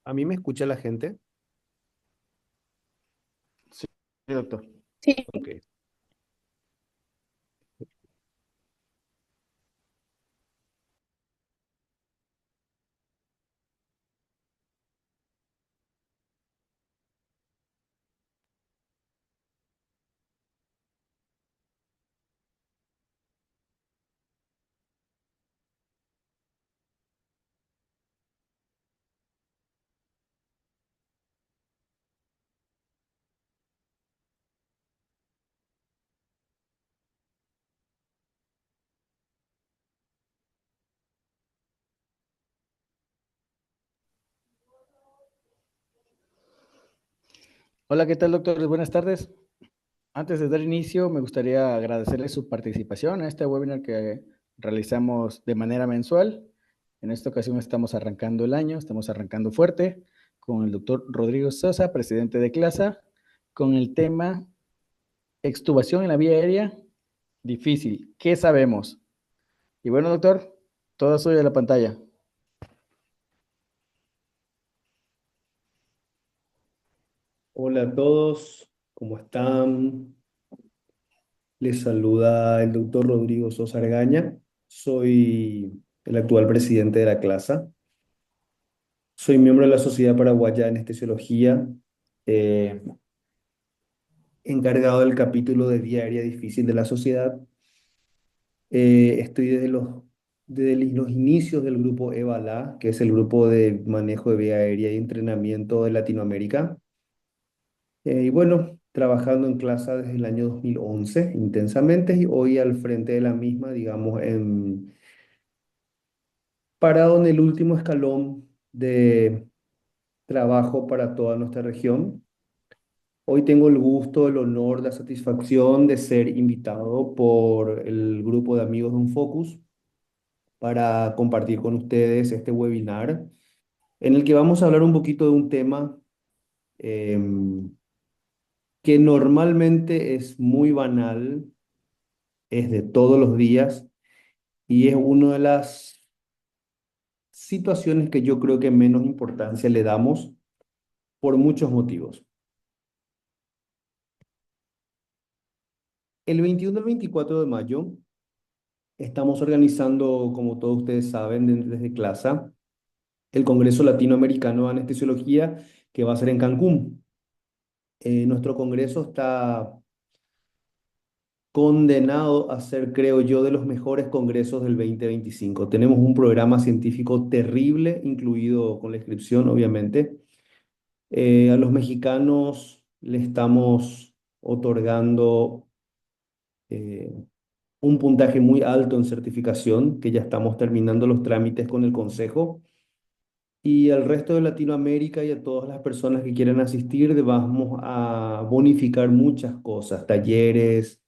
¿A mí me escucha la gente? Sí, doctor. Sí, Ok. Hola, ¿qué tal, doctor? Buenas tardes. Antes de dar inicio, me gustaría agradecerle su participación a este webinar que realizamos de manera mensual. En esta ocasión estamos arrancando el año, estamos arrancando fuerte con el doctor Rodrigo Sosa, presidente de CLASA, con el tema extubación en la vía aérea difícil. ¿Qué sabemos? Y bueno, doctor, todo suyo de la pantalla. Hola a todos, ¿cómo están? Les saluda el doctor Rodrigo Sosa Argaña. Soy el actual presidente de la clase. Soy miembro de la Sociedad Paraguaya de Anestesiología, eh, encargado del capítulo de vía aérea difícil de la sociedad. Estoy desde los inicios del grupo EVALA, que es el grupo de manejo de vía aérea y entrenamiento de Latinoamérica. Y bueno, trabajando en clase desde el año 2011 intensamente y hoy al frente de la misma, digamos, parado en el último escalón de trabajo para toda nuestra región. Hoy tengo el gusto, el honor, la satisfacción de ser invitado por el grupo de amigos de Unfocus para compartir con ustedes este webinar en el que vamos a hablar un poquito de un tema em, que normalmente es muy banal, es de todos los días y es una de las situaciones que yo creo que menos importancia le damos por muchos motivos. El 21 al 24 de mayo estamos organizando, como todos ustedes saben, desde CLASA, el Congreso Latinoamericano de Anestesiología que va a ser en Cancún. Nuestro congreso está condenado a ser, creo yo, de los mejores congresos del 2025. Tenemos un programa científico terrible, incluido con la inscripción, obviamente. A los mexicanos le estamos otorgando eh, un puntaje muy alto en certificación, que ya estamos terminando los trámites con el Consejo. Y al resto de Latinoamérica y a todas las personas que quieran asistir, vamos a bonificar muchas cosas, talleres,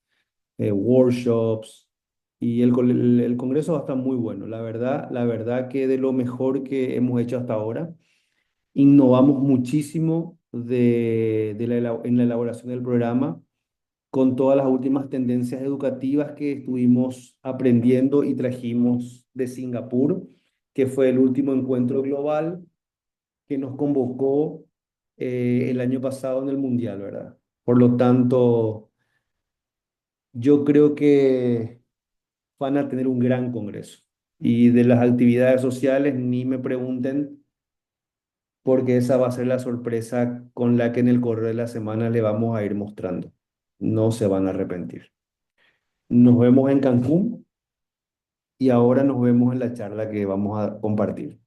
workshops. Y el Congreso va a estar muy bueno. La verdad que de lo mejor que hemos hecho hasta ahora. Innovamos muchísimo en la elaboración del programa con todas las últimas tendencias educativas que estuvimos aprendiendo y trajimos de Singapur, que fue el último encuentro global que nos convocó el año pasado en el Mundial, ¿verdad? Por lo tanto, yo creo que van a tener un gran congreso. Y de las actividades sociales, ni me pregunten porque esa va a ser la sorpresa con la que en el correo de la semana le vamos a ir mostrando. No se van a arrepentir. Nos vemos en Cancún y ahora nos vemos en la charla que vamos a compartir.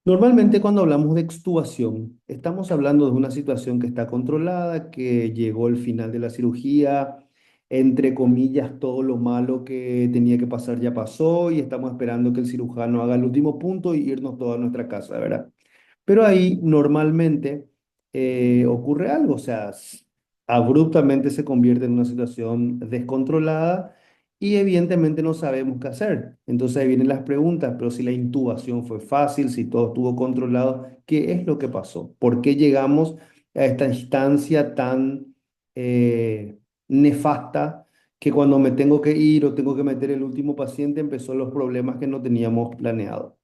Normalmente cuando hablamos de extubación, estamos hablando de una situación que está controlada, que llegó el final de la cirugía, entre comillas, todo lo malo que tenía que pasar ya pasó y estamos esperando que el cirujano haga el último punto y irnos todos a nuestra casa, ¿verdad? Pero ahí normalmente ocurre algo, o sea, abruptamente se convierte en una situación descontrolada y evidentemente no sabemos qué hacer. Entonces ahí vienen las preguntas, pero si la intubación fue fácil, si todo estuvo controlado, ¿qué es lo que pasó? ¿Por qué llegamos a esta instancia tan nefasta que cuando me tengo que ir o tengo que meter el último paciente empezó los problemas que no teníamos planeado?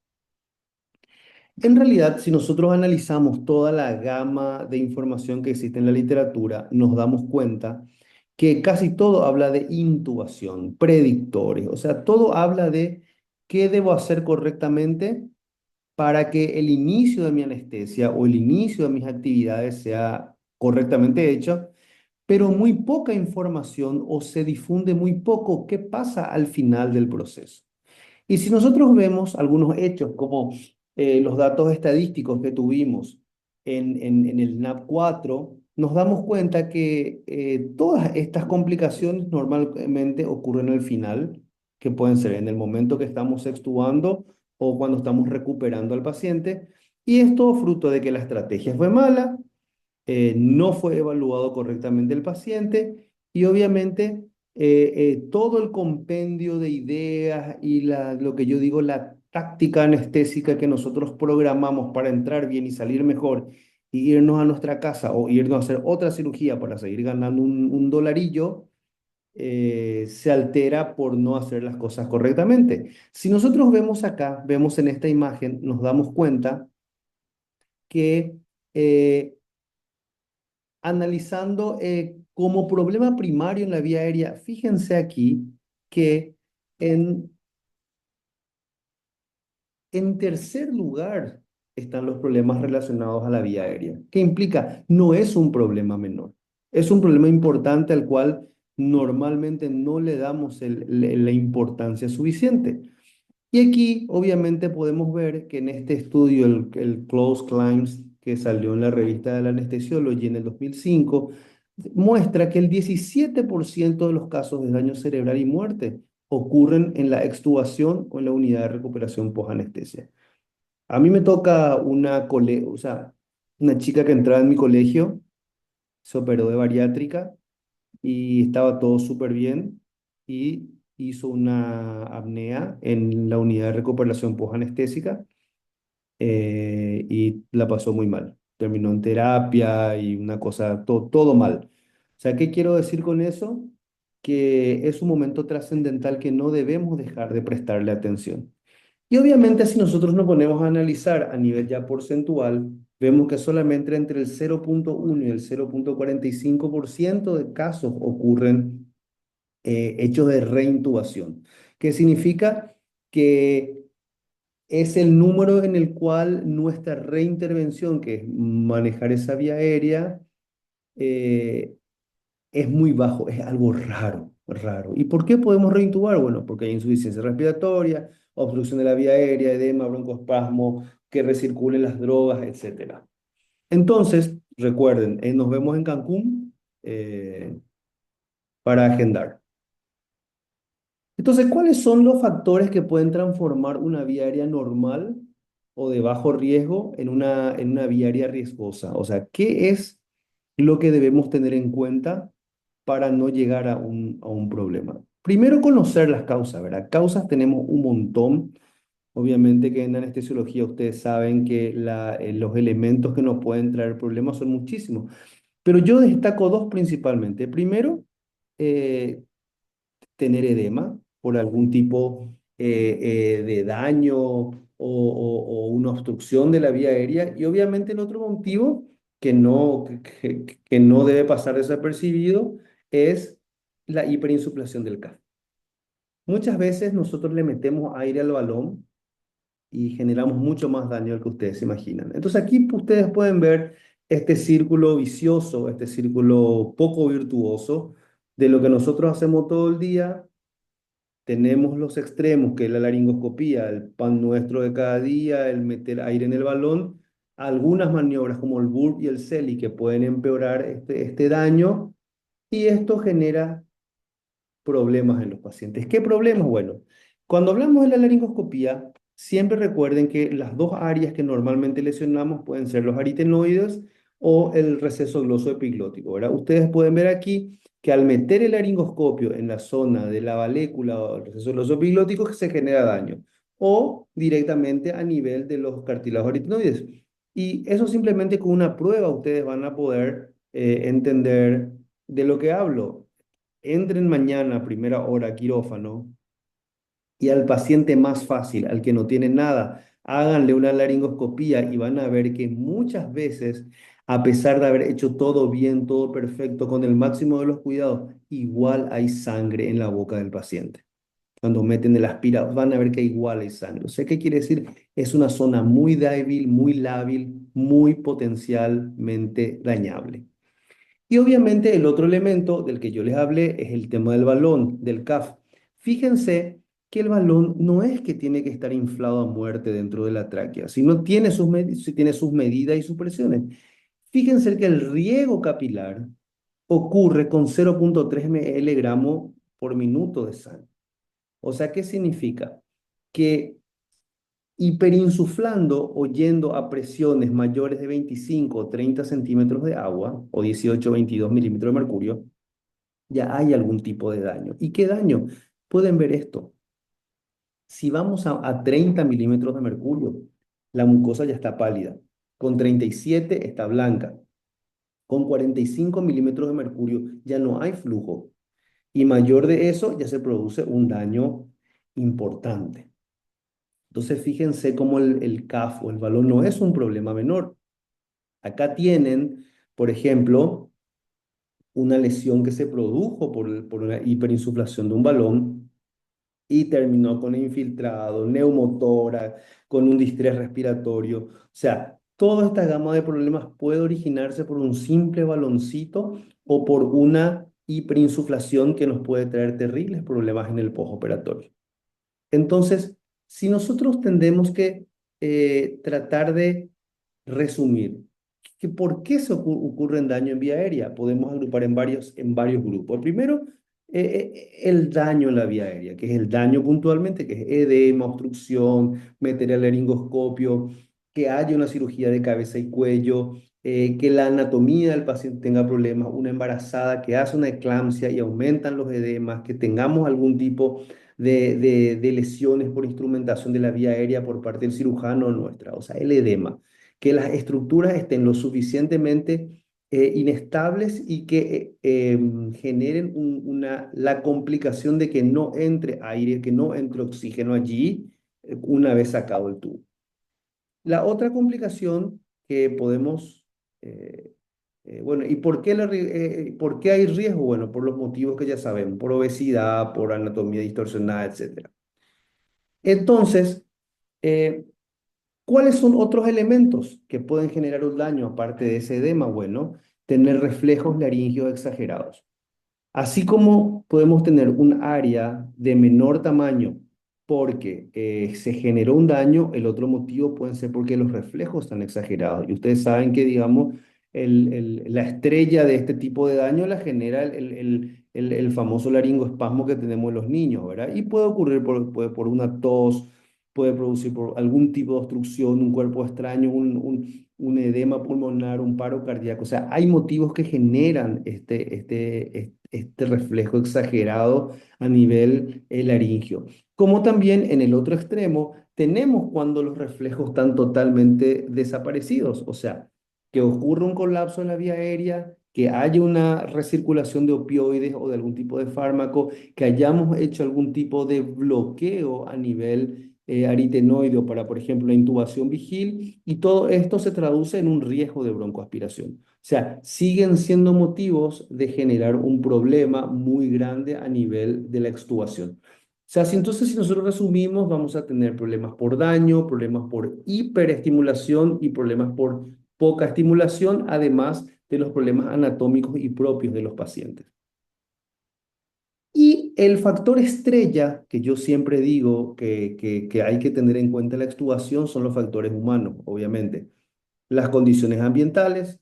En realidad, si nosotros analizamos toda la gama de información que existe en la literatura, nos damos cuenta que casi todo habla de intubación, predictores, o sea, todo habla de qué debo hacer correctamente para que el inicio de mi anestesia o el inicio de mis actividades sea correctamente hecho, pero muy poca información o se difunde muy poco qué pasa al final del proceso. Y si nosotros vemos algunos hechos como los datos estadísticos que tuvimos en el NAP4, nos damos cuenta que todas estas complicaciones normalmente ocurren al final, que pueden ser en el momento que estamos extubando o cuando estamos recuperando al paciente. Y esto fruto de que la estrategia fue mala, no fue evaluado correctamente el paciente y obviamente todo el compendio de ideas y lo que yo digo, la táctica anestésica que nosotros programamos para entrar bien y salir mejor y irnos a nuestra casa o irnos a hacer otra cirugía para seguir ganando un dolarillo, se altera por no hacer las cosas correctamente. Si nosotros vemos acá, vemos en esta imagen, nos damos cuenta que analizando como problema primario en la vía aérea, fíjense aquí que en, en tercer lugar están los problemas relacionados a la vía aérea. ¿Qué implica? No es un problema menor, es un problema importante al cual normalmente no le damos la importancia suficiente. Y aquí, obviamente, podemos ver que en este estudio, el Close Climbs, que salió en la revista de la Anestesiology en el 2005, muestra que el 17% de los casos de daño cerebral y muerte ocurren en la extubación o en la unidad de recuperación post-anestesia. A mí me toca o sea, una chica que entraba en mi colegio, se operó de bariátrica y estaba todo súper bien y hizo una apnea en la unidad de recuperación post-anestésica y la pasó muy mal. Terminó en terapia y una cosa, todo mal. O sea, ¿qué quiero decir con eso? Que es un momento trascendental que no debemos dejar de prestarle atención. Y obviamente si nosotros nos ponemos a analizar a nivel ya porcentual, vemos que solamente entre el 0,1 y el 0,45% de casos ocurren hechos de reintubación, que significa que es el número en el cual nuestra reintervención, que es manejar esa vía aérea, eh, es muy bajo, es algo raro, raro. ¿Y por qué podemos reintubar? Bueno, porque hay insuficiencia respiratoria, obstrucción de la vía aérea, edema, broncoespasmo, que recirculen las drogas, etcétera. Entonces, recuerden, nos vemos en Cancún para agendar. Entonces, ¿cuáles son los factores que pueden transformar una vía aérea normal o de bajo riesgo en una vía aérea riesgosa? O sea, ¿qué es lo que debemos tener en cuenta para no llegar a un problema? Primero, conocer las causas, ¿verdad? Causas tenemos un montón. Obviamente que en anestesiología ustedes saben que los elementos que nos pueden traer problemas son muchísimos, pero yo destaco dos principalmente. Primero, eh, tener edema por algún tipo de daño o una obstrucción de la vía aérea. Y obviamente el otro motivo que no debe pasar desapercibido es la hiperinsuflación del CAF. Muchas veces nosotros le metemos aire al balón y generamos mucho más daño del que ustedes se imaginan. Entonces aquí ustedes pueden ver este círculo vicioso, este círculo poco virtuoso de lo que nosotros hacemos todo el día. Tenemos los extremos, que es la laringoscopía, el pan nuestro de cada día, el meter aire en el balón, algunas maniobras como el burp y el CELI que pueden empeorar este daño y esto genera problemas en los pacientes. ¿Qué problemas? Bueno, cuando hablamos de la laringoscopía, siempre recuerden que las dos áreas que normalmente lesionamos pueden ser los aritenoides o el receso glosoepiglótico, ¿verdad? Ustedes pueden ver aquí que al meter el laringoscopio en la zona de la valécula o el receso glosoepiglótico se genera daño o directamente a nivel de los cartílagos aritenoides. Y eso simplemente con una prueba ustedes van a poder entender de lo que hablo. Entren mañana a primera hora a quirófano y al paciente más fácil, al que no tiene nada, Háganle una laringoscopía y van a ver que muchas veces, a pesar de haber hecho todo bien, todo perfecto, con el máximo de los cuidados, igual hay sangre en la boca del paciente. Cuando meten el aspirador, van a ver que igual hay sangre. O sea, ¿qué quiere decir? Es una zona muy débil, muy lábil, muy potencialmente dañable. Y obviamente el otro elemento del que yo les hablé es el tema del balón, del CAF. Fíjense que el balón no es que tiene que estar inflado a muerte dentro de la tráquea, sino tiene sus medidas y sus presiones. Fíjense que el riego capilar ocurre con 0,3 miligramos por minuto de sangre. O sea, ¿qué significa? Que hiperinsuflando o yendo a presiones mayores de 25 o 30 centímetros de agua, o 18 o 22 milímetros de mercurio, ya hay algún tipo de daño. ¿Y qué daño? Pueden ver esto. Si vamos a 30 milímetros de mercurio, la mucosa ya está pálida. Con 37 está blanca. Con 45 milímetros de mercurio ya no hay flujo. Y mayor de eso ya se produce un daño importante. Entonces, fíjense cómo el CAF o el balón no es un problema menor. Acá tienen, por ejemplo, una lesión que se produjo por una hiperinsuflación de un balón y terminó con infiltrado, neumotórax, con un distrés respiratorio. O sea, toda esta gama de problemas puede originarse por un simple baloncito o por una hiperinsuflación que nos puede traer terribles problemas en el postoperatorio. Entonces, si nosotros tendemos que tratar de resumir que por qué se ocurre en daño en vía aérea, podemos agrupar en varios grupos. Primero, el daño en la vía aérea, que es el daño puntualmente, que es edema, obstrucción, meter el laringoscopio, que haya una cirugía de cabeza y cuello, que la anatomía del paciente tenga problemas, una embarazada que hace una eclampsia y aumentan los edemas, que tengamos algún tipo de lesiones por instrumentación de la vía aérea por parte del cirujano nuestra, o sea, el edema, que las estructuras estén lo suficientemente inestables y que generen la complicación de que no entre aire, que no entre oxígeno allí una vez sacado el tubo. La otra complicación que podemos, bueno, ¿y por qué hay riesgo? Bueno, por los motivos que ya sabemos, por obesidad, por anatomía distorsionada, etcétera. Entonces, eh, ¿cuáles son otros elementos que pueden generar un daño aparte de ese edema? Bueno, tener reflejos laringeos exagerados. Así como podemos tener un área de menor tamaño porque se generó un daño, el otro motivo puede ser porque los reflejos están exagerados. Y ustedes saben que, digamos, la estrella de este tipo de daño la genera el famoso laringoespasmo que tenemos en los niños, ¿verdad? Y puede ocurrir por una tos, puede producir por algún tipo de obstrucción, un cuerpo extraño, un edema pulmonar, un paro cardíaco. O sea, hay motivos que generan este reflejo exagerado a nivel laringio. Como también en el otro extremo tenemos cuando los reflejos están totalmente desaparecidos, o sea, que ocurre un colapso en la vía aérea, que haya una recirculación de opioides o de algún tipo de fármaco, que hayamos hecho algún tipo de bloqueo a nivel aritenoideo para, por ejemplo, la intubación vigil, y todo esto se traduce en un riesgo de broncoaspiración. O sea, siguen siendo motivos de generar un problema muy grande a nivel de la extubación. O sea, si nosotros resumimos, vamos a tener problemas por daño, problemas por hiperestimulación y problemas por poca estimulación, además de los problemas anatómicos y propios de los pacientes. Y el factor estrella, que yo siempre digo que hay que tener en cuenta en la extubación, son los factores humanos, obviamente. Las condiciones ambientales,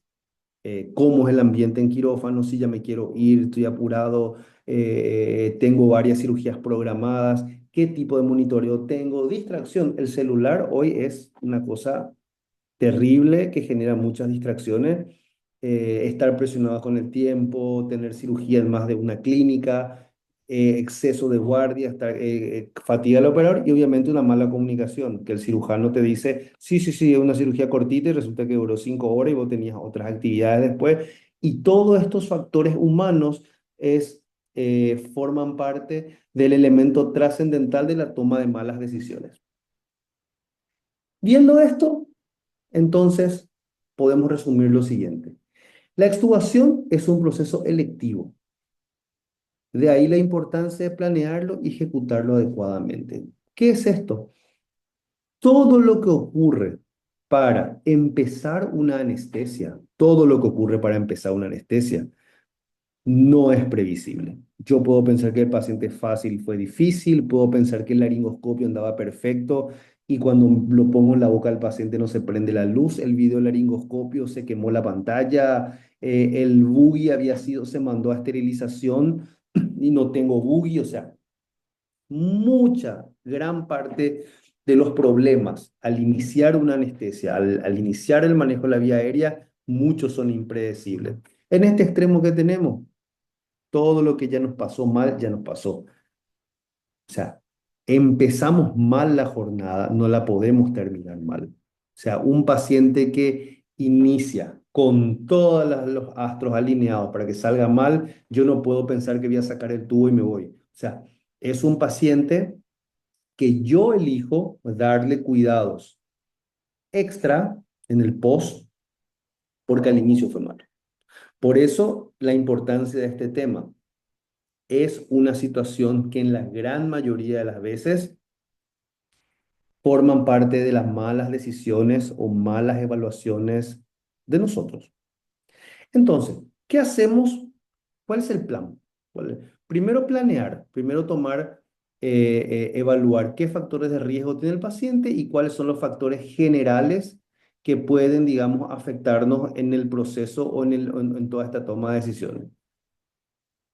cómo es el ambiente en quirófano, si ya me quiero ir, estoy apurado, tengo varias cirugías programadas, qué tipo de monitoreo tengo, distracción. El celular hoy es una cosa terrible que genera muchas distracciones. Estar presionado con el tiempo, tener cirugía en más de una clínica, exceso de guardia, fatiga al operador y obviamente una mala comunicación, que el cirujano te dice, sí, sí, sí, es una cirugía cortita y resulta que duró 5 horas y vos tenías otras actividades después. Y todos estos factores humanos forman parte del elemento trascendental de la toma de malas decisiones. Viendo esto, entonces podemos resumir lo siguiente. La extubación es un proceso electivo. De ahí la importancia de planearlo y ejecutarlo adecuadamente. ¿Qué es esto? Todo lo que ocurre para empezar una anestesia, todo lo que ocurre para empezar una anestesia, no es previsible. Yo puedo pensar que el paciente fácil fue difícil, puedo pensar que el laringoscopio andaba perfecto y cuando lo pongo en la boca del paciente no se prende la luz, el video del laringoscopio se quemó la pantalla, el buggy se mandó a esterilización y no tengo buggy, o sea, gran parte de los problemas al iniciar una anestesia, al iniciar el manejo de la vía aérea, muchos son impredecibles. En este extremo que tenemos, todo lo que ya nos pasó mal, ya nos pasó. O sea, empezamos mal la jornada, no la podemos terminar mal. O sea, un paciente que inicia con todos los astros alineados para que salga mal, yo no puedo pensar que voy a sacar el tubo y me voy. O sea, es un paciente que yo elijo darle cuidados extra en el post porque al inicio fue malo. Por eso la importancia de este tema. Es una situación que en la gran mayoría de las veces forman parte de las malas decisiones o malas evaluaciones de nosotros. Entonces, ¿qué hacemos? ¿Cuál es el plan? Primero planear, primero tomar, evaluar qué factores de riesgo tiene el paciente y cuáles son los factores generales que pueden, digamos, afectarnos en el proceso o en toda esta toma de decisiones.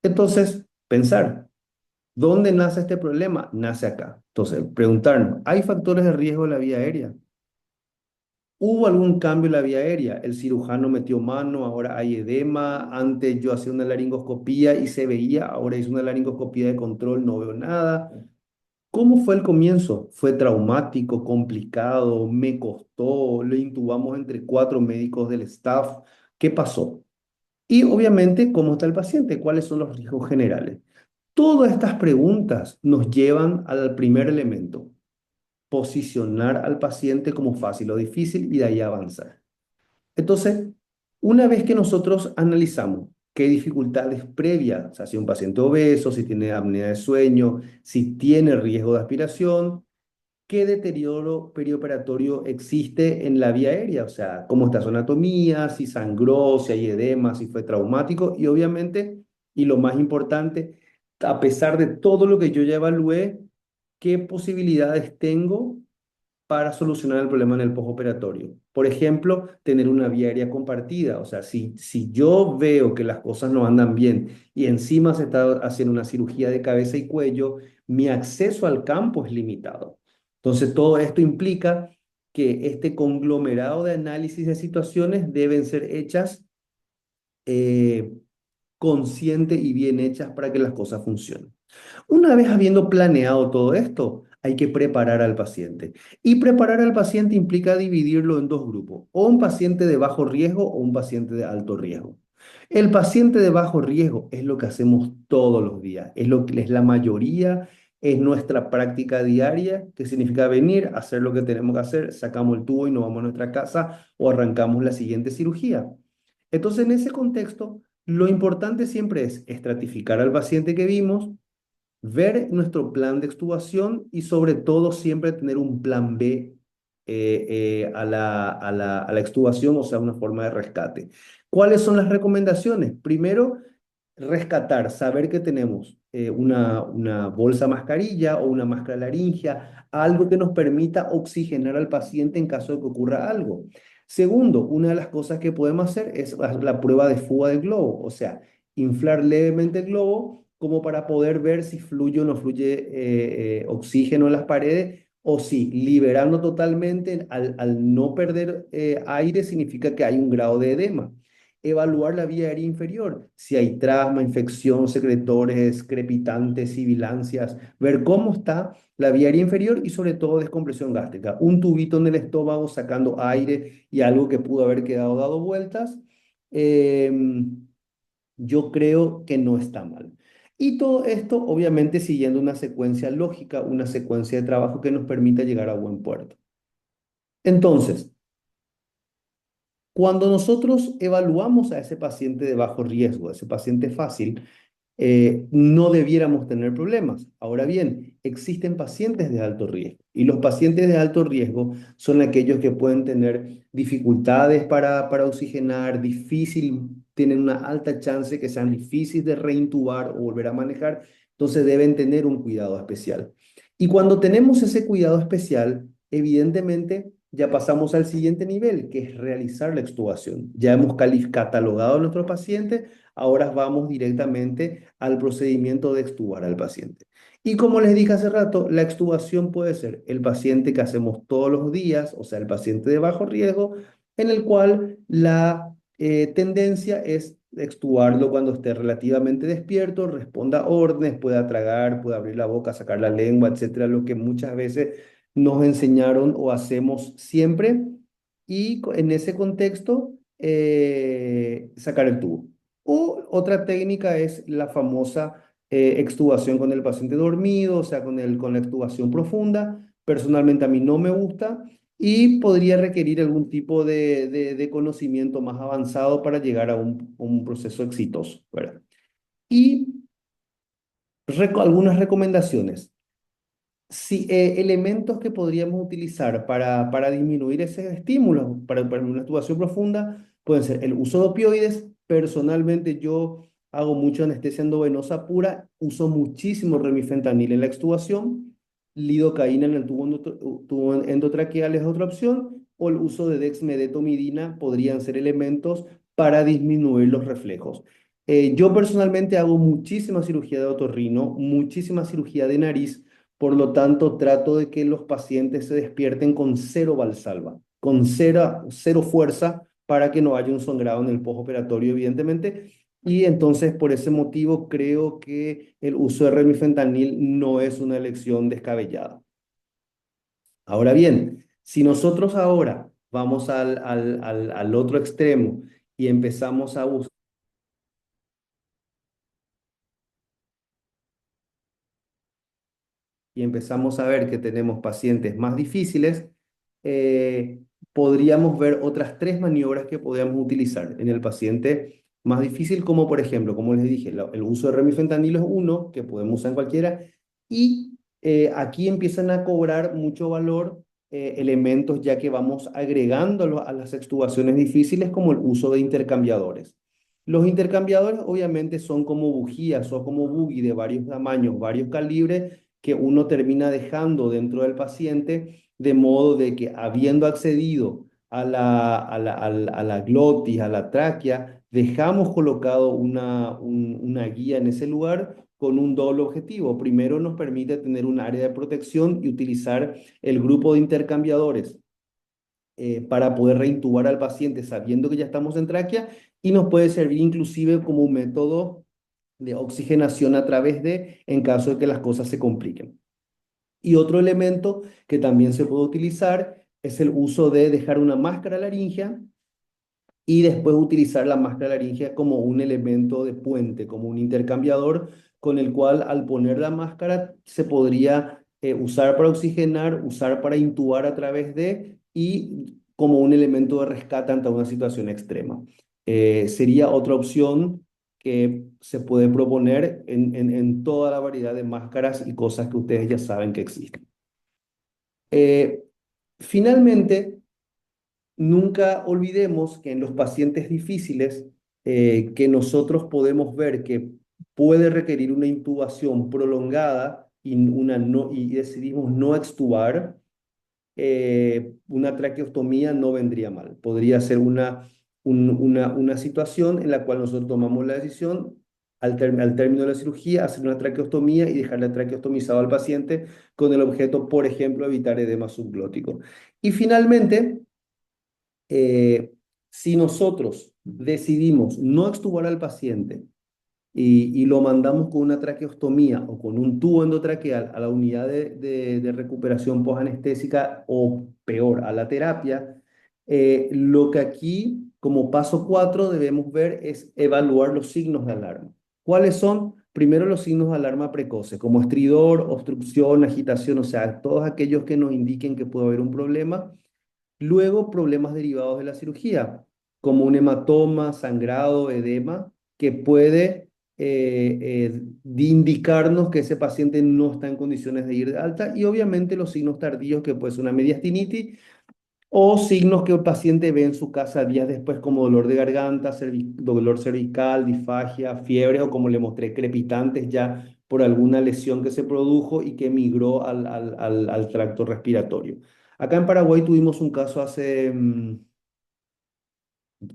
Entonces, pensar. ¿Dónde nace este problema? Nace acá. Entonces, preguntarnos, ¿hay factores de riesgo en la vía aérea? ¿Hubo algún cambio en la vía aérea? El cirujano metió mano, ahora hay edema. Antes yo hacía una laringoscopía y se veía, ahora hice una laringoscopía de control, no veo nada. ¿Cómo fue el comienzo? ¿Fue traumático, complicado, me costó? ¿Le intubamos entre 4 médicos del staff? ¿Qué pasó? Y obviamente, ¿cómo está el paciente? ¿Cuáles son los riesgos generales? Todas estas preguntas nos llevan al primer elemento, posicionar al paciente como fácil o difícil y de ahí avanzar. Entonces, una vez que nosotros analizamos qué dificultades previas, o sea, si un paciente obeso, si tiene apnea de sueño, si tiene riesgo de aspiración, qué deterioro perioperatorio existe en la vía aérea, o sea, cómo está su anatomía, si sangró, si hay edema, si fue traumático y obviamente, y lo más importante, a pesar de todo lo que yo ya evalué, qué posibilidades tengo para solucionar el problema en el postoperatorio. Por ejemplo, tener una vía aérea compartida. O sea, si yo veo que las cosas no andan bien y encima se está haciendo una cirugía de cabeza y cuello, mi acceso al campo es limitado. Entonces, todo esto implica que este conglomerado de análisis de situaciones deben ser hechas eh, consciente y bien hechas para que las cosas funcionen. Una vez habiendo planeado todo esto, hay que preparar al paciente. Y preparar al paciente implica dividirlo en dos grupos, o un paciente de bajo riesgo o un paciente de alto riesgo. El paciente de bajo riesgo es lo que hacemos todos los días, es lo que es la mayoría, es nuestra práctica diaria, que significa venir, hacer lo que tenemos que hacer, sacamos el tubo y nos vamos a nuestra casa o arrancamos la siguiente cirugía. Entonces, en ese contexto, lo importante siempre es estratificar al paciente que vimos, ver nuestro plan de extubación y sobre todo siempre tener un plan B a la extubación, o sea, una forma de rescate. ¿Cuáles son las recomendaciones? Primero, rescatar, saber que tenemos una bolsa mascarilla o una máscara laringea, algo que nos permita oxigenar al paciente en caso de que ocurra algo. Segundo, una de las cosas que podemos hacer es la prueba de fuga del globo, o sea, inflar levemente el globo como para poder ver si fluye o no fluye oxígeno en las paredes o si liberando totalmente al no perder aire significa que hay un grado de edema. Evaluar la vía aérea inferior, si hay trasma, infección, secretores, crepitantes, sibilancias, ver cómo está la vía aérea inferior y sobre todo descompresión gástrica. Un tubito en el estómago sacando aire y algo que pudo haber quedado dado vueltas. Yo creo que no está mal. Y todo esto, obviamente, siguiendo una secuencia lógica, una secuencia de trabajo que nos permita llegar a buen puerto. Entonces, cuando nosotros evaluamos a ese paciente de bajo riesgo, a ese paciente fácil, no debiéramos tener problemas. Ahora bien, existen pacientes de alto riesgo y los pacientes de alto riesgo son aquellos que pueden tener dificultades para oxigenar, tienen una alta chance que sean difíciles de reintubar o volver a manejar, entonces deben tener un cuidado especial. Y cuando tenemos ese cuidado especial, evidentemente ya pasamos al siguiente nivel, que es realizar la extubación. Ya hemos catalogado a nuestros pacientes. Ahora vamos directamente al procedimiento de extubar al paciente. Y como les dije hace rato, la extubación puede ser el paciente que hacemos todos los días, o sea, el paciente de bajo riesgo, en el cual la tendencia es extubarlo cuando esté relativamente despierto, responda a órdenes, pueda tragar, pueda abrir la boca, sacar la lengua, etcétera, lo que muchas veces nos enseñaron o hacemos siempre. Y en ese contexto, sacar el tubo. O otra técnica es la famosa extubación con el paciente dormido, o sea, con la extubación profunda. Personalmente a mí no me gusta y podría requerir algún tipo de conocimiento más avanzado para llegar a un proceso exitoso, ¿verdad? Y algunas recomendaciones. Sí, elementos que podríamos utilizar para disminuir ese estímulo, para una extubación profunda, pueden ser el uso de opioides. Personalmente yo hago mucha anestesia endovenosa pura, uso muchísimo remifentanil en la extubación, lidocaína en el tubo endotraqueal es otra opción, o el uso de dexmedetomidina podrían ser elementos para disminuir los reflejos. Yo personalmente hago muchísima cirugía de otorrino, muchísima cirugía de nariz. Por lo tanto, trato de que los pacientes se despierten con cero valsalva, con cero fuerza para que no haya un sangrado en el postoperatorio, evidentemente. Y entonces, por ese motivo, creo que el uso de remifentanil no es una elección descabellada. Ahora bien, si nosotros ahora vamos al otro extremo y empezamos a buscar y empezamos a ver que tenemos pacientes más difíciles, eh, podríamos ver otras tres maniobras que podríamos utilizar en el paciente más difícil, como por ejemplo, como les dije, el uso de remifentanil es uno que podemos usar en cualquiera, y aquí empiezan a cobrar mucho valor elementos ya que vamos agregando a las extubaciones difíciles como el uso de intercambiadores. Los intercambiadores obviamente son como bujías o como buggy de varios tamaños, varios calibres que uno termina dejando dentro del paciente, de modo de que habiendo accedido a la glotis, a la tráquea, dejamos colocado una guía en ese lugar con un doble objetivo. Primero nos permite tener un área de protección y utilizar el grupo de intercambiadores para poder reintubar al paciente sabiendo que ya estamos en tráquea y nos puede servir inclusive como un método de oxigenación a través en caso de que las cosas se compliquen. Y otro elemento que también se puede utilizar es el uso de dejar una máscara laringea y después utilizar la máscara laringea como un elemento de puente, como un intercambiador con el cual al poner la máscara se podría usar para oxigenar, usar para intubar a través y como un elemento de rescate ante una situación extrema. Sería otra opción que se puede proponer en toda la variedad de máscaras y cosas que ustedes ya saben que existen. Eh, Finalmente, nunca olvidemos que en los pacientes difíciles que nosotros podemos ver que puede requerir una intubación prolongada y decidimos no extubar, una traqueostomía no vendría mal. Podría ser una situación en la cual nosotros tomamos la decisión al término de la cirugía, hacer una traqueostomía y dejarle traqueostomizado al paciente con el objeto, por ejemplo, evitar edema subglótico. Y finalmente, eh, si nosotros decidimos no extubar al paciente y lo mandamos con una traqueostomía o con un tubo endotraqueal a la unidad de recuperación posanestésica o peor, a la terapia, lo que aquí, como paso 4 debemos ver es evaluar los signos de alarma. ¿Cuáles son? Primero los signos de alarma precoces, como estridor, obstrucción, agitación, o sea, todos aquellos que nos indiquen que puede haber un problema. Luego, problemas derivados de la cirugía, como un hematoma, sangrado, edema, que puede indicarnos que ese paciente no está en condiciones de ir de alta, y obviamente los signos tardíos, que puede ser una mediastinitis o signos que el paciente ve en su casa días después, como dolor de garganta, dolor cervical, disfagia, fiebre, o como le mostré, crepitantes ya por alguna lesión que se produjo y que migró al tracto respiratorio. Acá en Paraguay tuvimos un caso hace un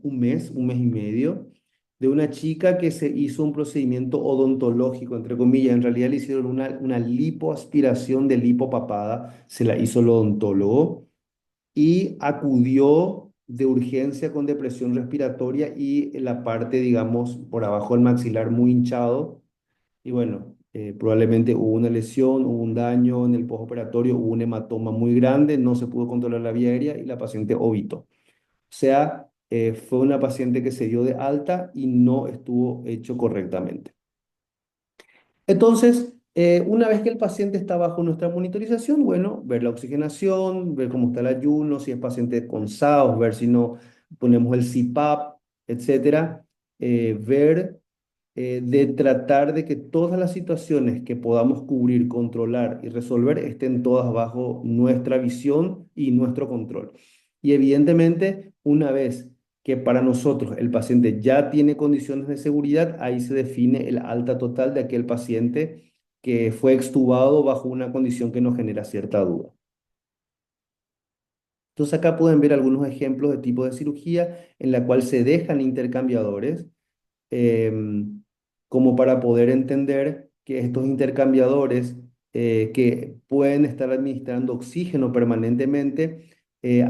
mes y medio, de una chica que se hizo un procedimiento odontológico, entre comillas. En realidad le hicieron una lipoaspiración de lipopapada, se la hizo el odontólogo y acudió de urgencia con depresión respiratoria y la parte, digamos, por abajo del maxilar muy hinchado. Y bueno, probablemente hubo una lesión, hubo un daño en el postoperatorio, hubo un hematoma muy grande, no se pudo controlar la vía aérea y la paciente obitó. O sea, fue una paciente que se dio de alta y no estuvo hecho correctamente. Entonces, una vez que el paciente está bajo nuestra monitorización, bueno, ver la oxigenación, ver cómo está el ayuno, si es paciente con SAOS, ver si no ponemos el CPAP, etcétera, ver de tratar de que todas las situaciones que podamos cubrir, controlar y resolver estén todas bajo nuestra visión y nuestro control. Y evidentemente, una vez que para nosotros el paciente ya tiene condiciones de seguridad, ahí se define el alta total de aquel paciente que fue extubado bajo una condición que nos genera cierta duda. Entonces acá pueden ver algunos ejemplos de tipo de cirugía en la cual se dejan intercambiadores, como para poder entender que estos intercambiadores, que pueden estar administrando oxígeno permanentemente,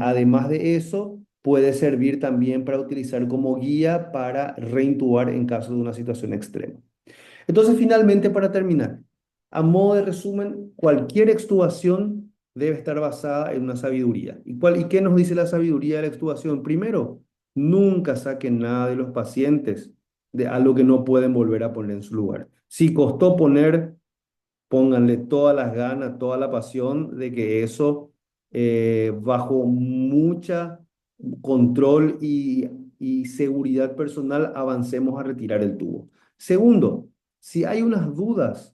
además de eso, puede servir también para utilizar como guía para reintubar en caso de una situación extrema. Entonces, finalmente, para terminar, a modo de resumen, cualquier extubación debe estar basada en una sabiduría. ¿Y qué nos dice la sabiduría de la extubación? Primero, nunca saquen nada de los pacientes de algo que no pueden volver a poner en su lugar. Si costó poner, pónganle todas las ganas, toda la pasión de que eso, bajo mucha control y seguridad personal, avancemos a retirar el tubo. Segundo, si hay unas dudas,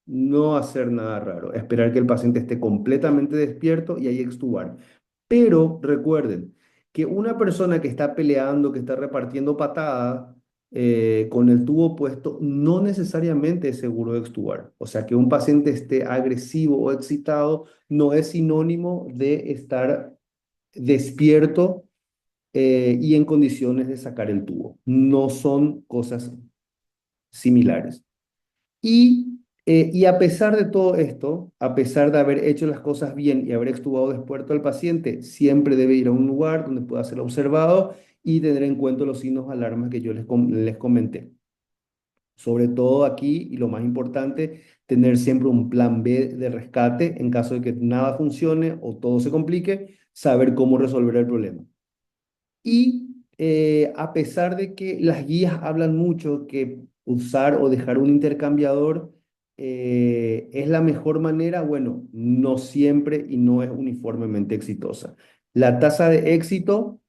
no hacer nada raro, esperar que el paciente esté completamente despierto y ahí extubar. Pero recuerden que una persona que está peleando, que está repartiendo patadas, con el tubo puesto, no necesariamente es seguro de extubar. O sea, que un paciente esté agresivo o excitado no es sinónimo de estar despierto, y en condiciones de sacar el tubo. No son cosas similares. Y a pesar de todo esto, a pesar de haber hecho las cosas bien y haber extubado despierto al paciente, siempre debe ir a un lugar donde pueda ser observado y tener en cuenta los signos de alarma que yo les comenté. Sobre todo aquí, y lo más importante, tener siempre un plan B de rescate en caso de que nada funcione o todo se complique, saber cómo resolver el problema. Y a pesar de que las guías hablan mucho que usar o dejar un intercambiador, es la mejor manera, bueno, no siempre y no es uniformemente exitosa. La tasa de éxito,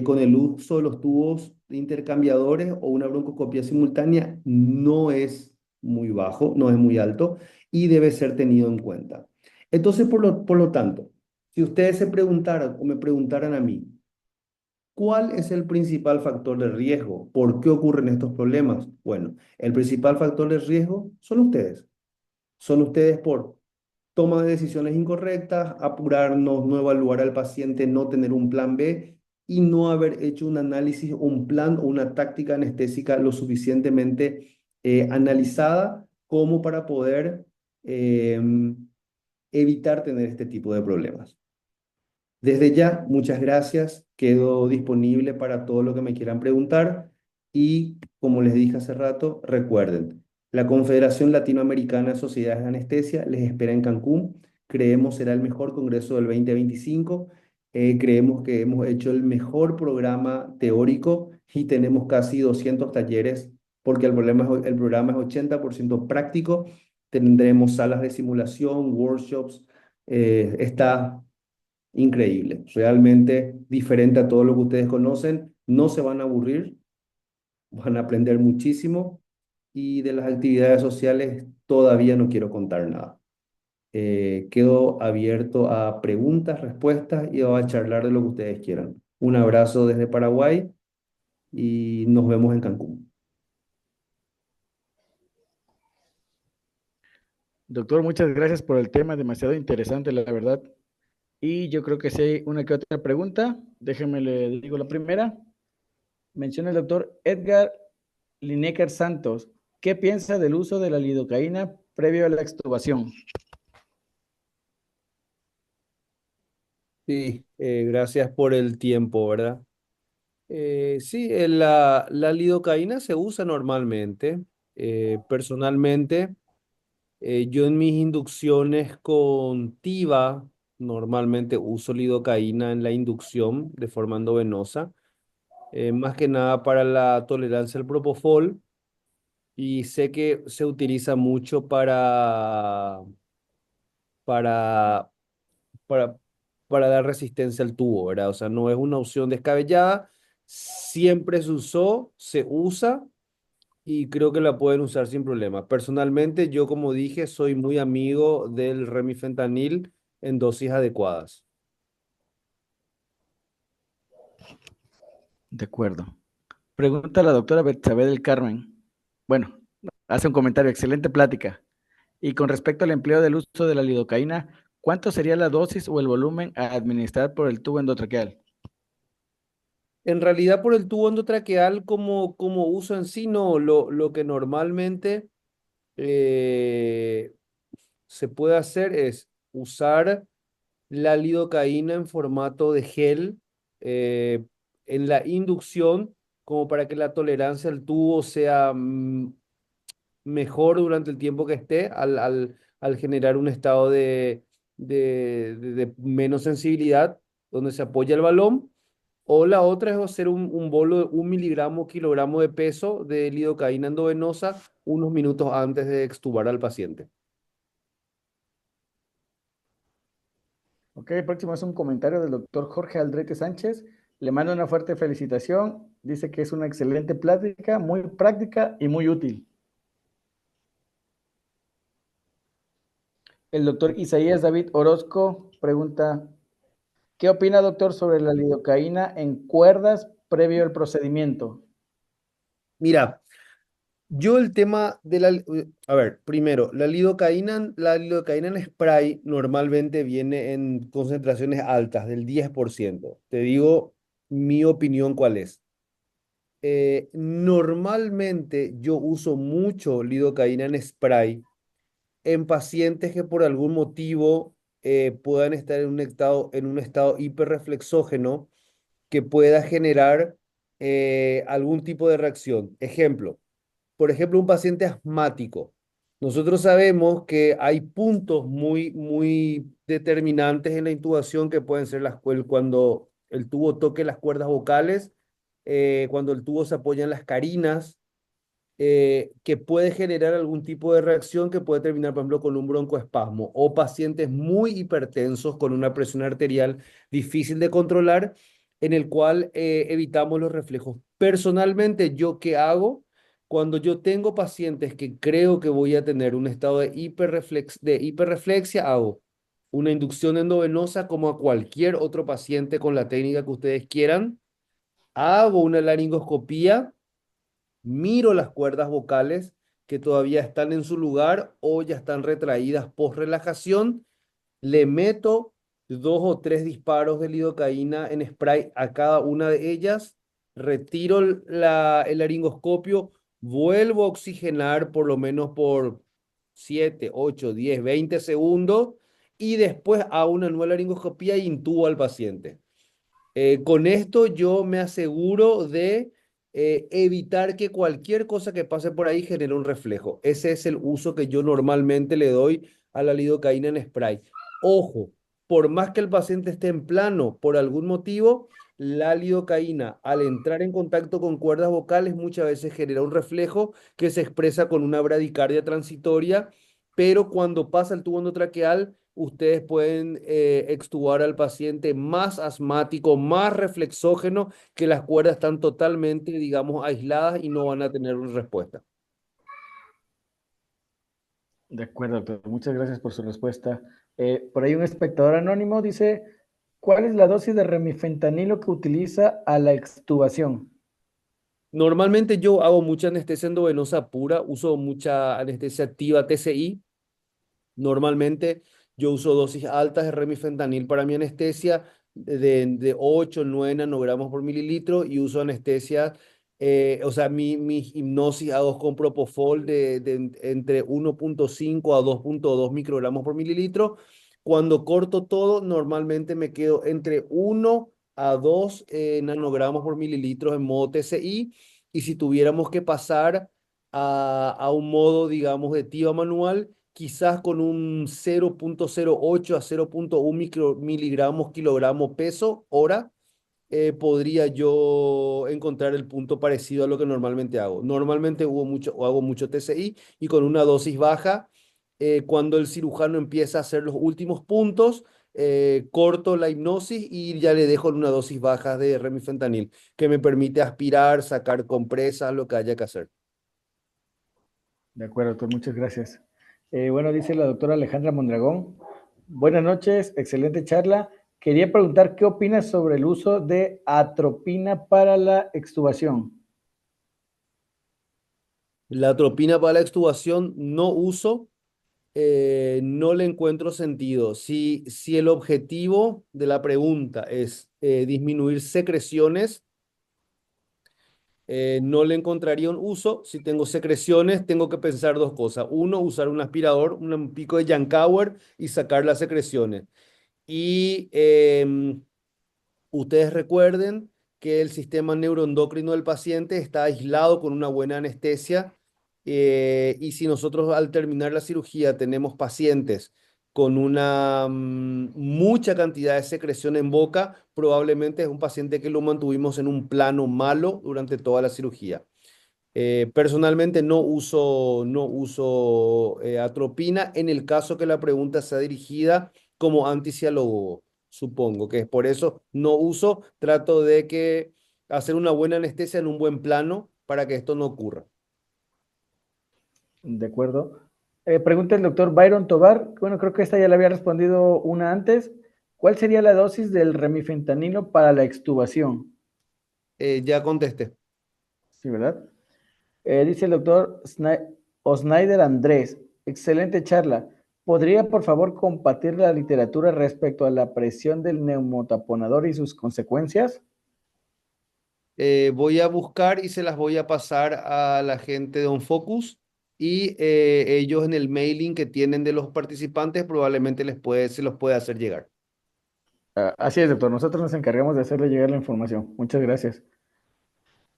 con el uso de los tubos de intercambiadores o una broncoscopia simultánea, no es muy bajo, no es muy alto y debe ser tenido en cuenta. Entonces, por lo tanto, si ustedes se preguntaran o me preguntaran a mí, ¿cuál es el principal factor de riesgo? ¿Por qué ocurren estos problemas? Bueno, el principal factor de riesgo son ustedes. Son ustedes por toma de decisiones incorrectas, apurarnos, no evaluar al paciente, no tener un plan B y no haber hecho un análisis, un plan o una táctica anestésica lo suficientemente analizada como para poder evitar tener este tipo de problemas. Desde ya, muchas gracias. Quedo disponible para todo lo que me quieran preguntar. Y como les dije hace rato, recuerden, la Confederación Latinoamericana de Sociedades de Anestesia les espera en Cancún. Creemos será el mejor congreso del 2025. Creemos que hemos hecho el mejor programa teórico y tenemos casi 200 talleres porque el programa es 80% práctico. Tendremos salas de simulación, workshops. Está increíble, realmente diferente a todo lo que ustedes conocen. No se van a aburrir, van a aprender muchísimo y de las actividades sociales todavía no quiero contar nada. Quedo abierto a preguntas, respuestas y a charlar de lo que ustedes quieran. Un abrazo desde Paraguay y nos vemos en Cancún. Doctor, muchas gracias por el tema, demasiado interesante, la verdad. Y yo creo que si hay una que otra pregunta, déjeme le digo la primera. Menciona el doctor Edgar Lineker Santos. ¿Qué piensa del uso de la lidocaína previo a la extubación? Sí, gracias por el tiempo, ¿verdad? Sí, la lidocaína se usa normalmente. Personalmente, yo en mis inducciones con TIVA normalmente uso lidocaína en la inducción de forma endovenosa, más que nada para la tolerancia al propofol y sé que se utiliza mucho para, para, para dar resistencia al tubo, ¿verdad? O sea, no es una opción descabellada, siempre se usó, se usa y creo que la pueden usar sin problema. Personalmente, yo como dije, soy muy amigo del remifentanil en dosis adecuadas. De acuerdo. Pregunta a la doctora Betsabe del Carmen. Bueno, hace un comentario, excelente plática. Y con respecto al empleo del uso de la lidocaína, ¿cuánto sería la dosis o el volumen a administrar por el tubo endotraqueal? En realidad, por el tubo endotraqueal como uso en sí, no, lo que normalmente eh, se puede hacer es usar la lidocaína en formato de gel en la inducción como para que la tolerancia al tubo sea mejor durante el tiempo que esté al generar un estado de menos sensibilidad donde se apoya el balón. O la otra es hacer un bolo de 1 miligramo, kilogramo de peso de lidocaína endovenosa unos minutos antes de extubar al paciente. Ok, el próximo es un comentario del doctor Jorge Aldrete Sánchez. Le mando una fuerte felicitación. Dice que es una excelente plática, muy práctica y muy útil. El doctor Isaías David Orozco pregunta, ¿qué opina, doctor, sobre la lidocaína en cuerdas previo al procedimiento? Mira, yo el tema de a ver, primero, la lidocaína en spray normalmente viene en concentraciones altas, del 10%. Te digo mi opinión cuál es. Normalmente yo uso mucho lidocaína en spray en pacientes que por algún motivo puedan estar en un estado hiperreflexógeno que pueda generar algún tipo de reacción. Ejemplo, por ejemplo, un paciente asmático. Nosotros sabemos que hay puntos muy, muy determinantes en la intubación que pueden ser cuando el tubo toque las cuerdas vocales, cuando el tubo se apoya en las carinas, que puede generar algún tipo de reacción que puede terminar, por ejemplo, con un broncoespasmo o pacientes muy hipertensos con una presión arterial difícil de controlar, en el cual evitamos los reflejos. Personalmente, ¿yo qué hago? Cuando yo tengo pacientes que creo que voy a tener un estado de hiperreflexia, hago una inducción endovenosa como a cualquier otro paciente con la técnica que ustedes quieran. Hago una laringoscopía, miro las cuerdas vocales que todavía están en su lugar o ya están retraídas post relajación, le meto 2 o 3 disparos de lidocaína en spray a cada una de ellas, retiro el laringoscopio, vuelvo a oxigenar por lo menos por 7, 8, 10, 20 segundos y después hago una nueva laringoscopía e intubo al paciente. Con esto yo me aseguro de evitar que cualquier cosa que pase por ahí genere un reflejo. Ese es el uso que yo normalmente le doy a la lidocaína en spray. Ojo, por más que el paciente esté en plano por algún motivo, la lidocaína al entrar en contacto con cuerdas vocales muchas veces genera un reflejo que se expresa con una bradicardia transitoria, pero cuando pasa el tubo endotraqueal ustedes pueden extubar al paciente más asmático, más reflexógeno, que las cuerdas están totalmente, digamos, aisladas y no van a tener una respuesta. De acuerdo, doctor. Muchas gracias por su respuesta. Por ahí un espectador anónimo dice, ¿cuál es la dosis de remifentanilo que utiliza a la extubación? Normalmente yo hago mucha anestesia endovenosa pura, uso mucha anestesia activa TCI. Normalmente yo uso dosis altas de remifentanil para mi anestesia de 8, 9 nanogramos por mililitro y uso anestesia, o sea, mi hipnosis hago con propofol entre 1,5 a 2,2 microgramos por mililitro. Cuando corto todo, normalmente me quedo entre 1 a 2 nanogramos por mililitro en modo TCI. Y si tuviéramos que pasar a un modo, digamos, de TIVA manual, quizás con un 0,08 a 0,1 miligramos kilogramo peso hora, podría yo encontrar el punto parecido a lo que normalmente hago. Normalmente hago mucho TCI y con una dosis baja, cuando el cirujano empieza a hacer los últimos puntos, corto la hipnosis y ya le dejo una dosis baja de remifentanil, que me permite aspirar, sacar compresas, lo que haya que hacer. De acuerdo, doctor. Muchas gracias. Bueno, dice la doctora Alejandra Mondragón. Buenas noches, excelente charla. Quería preguntar qué opinas sobre el uso de atropina para la extubación. La atropina para la extubación no uso, no le encuentro sentido. Si el objetivo de la pregunta es disminuir secreciones, no le encontraría un uso. Si tengo secreciones, tengo que pensar dos cosas. Uno, usar un aspirador, un pico de Yankauer y sacar las secreciones. Y ustedes recuerden que el sistema neuroendocrino del paciente está aislado con una buena anestesia, y si nosotros al terminar la cirugía tenemos pacientes con una mucha cantidad de secreción en boca, probablemente es un paciente que lo mantuvimos en un plano malo durante toda la cirugía. Personalmente no uso atropina en el caso que la pregunta sea dirigida como anticialólogo. Supongo que es por eso no uso, trato de que hacer una buena anestesia en un buen plano para que esto no ocurra. De acuerdo. Pregunta el doctor Byron Tobar. Bueno, creo que esta ya le había respondido una antes. ¿Cuál sería la dosis del remifentanilo para la extubación? Ya contesté. Sí, ¿verdad? Dice el doctor Osnaider Andrés. Excelente charla. ¿Podría, por favor, compartir la literatura respecto a la presión del neumotaponador y sus consecuencias? Voy a buscar y se las voy a pasar a la gente de OnFocus, y ellos en el mailing que tienen de los participantes probablemente se los puede hacer llegar. Así es, doctor. Nosotros nos encargamos de hacerle llegar la información. Muchas gracias.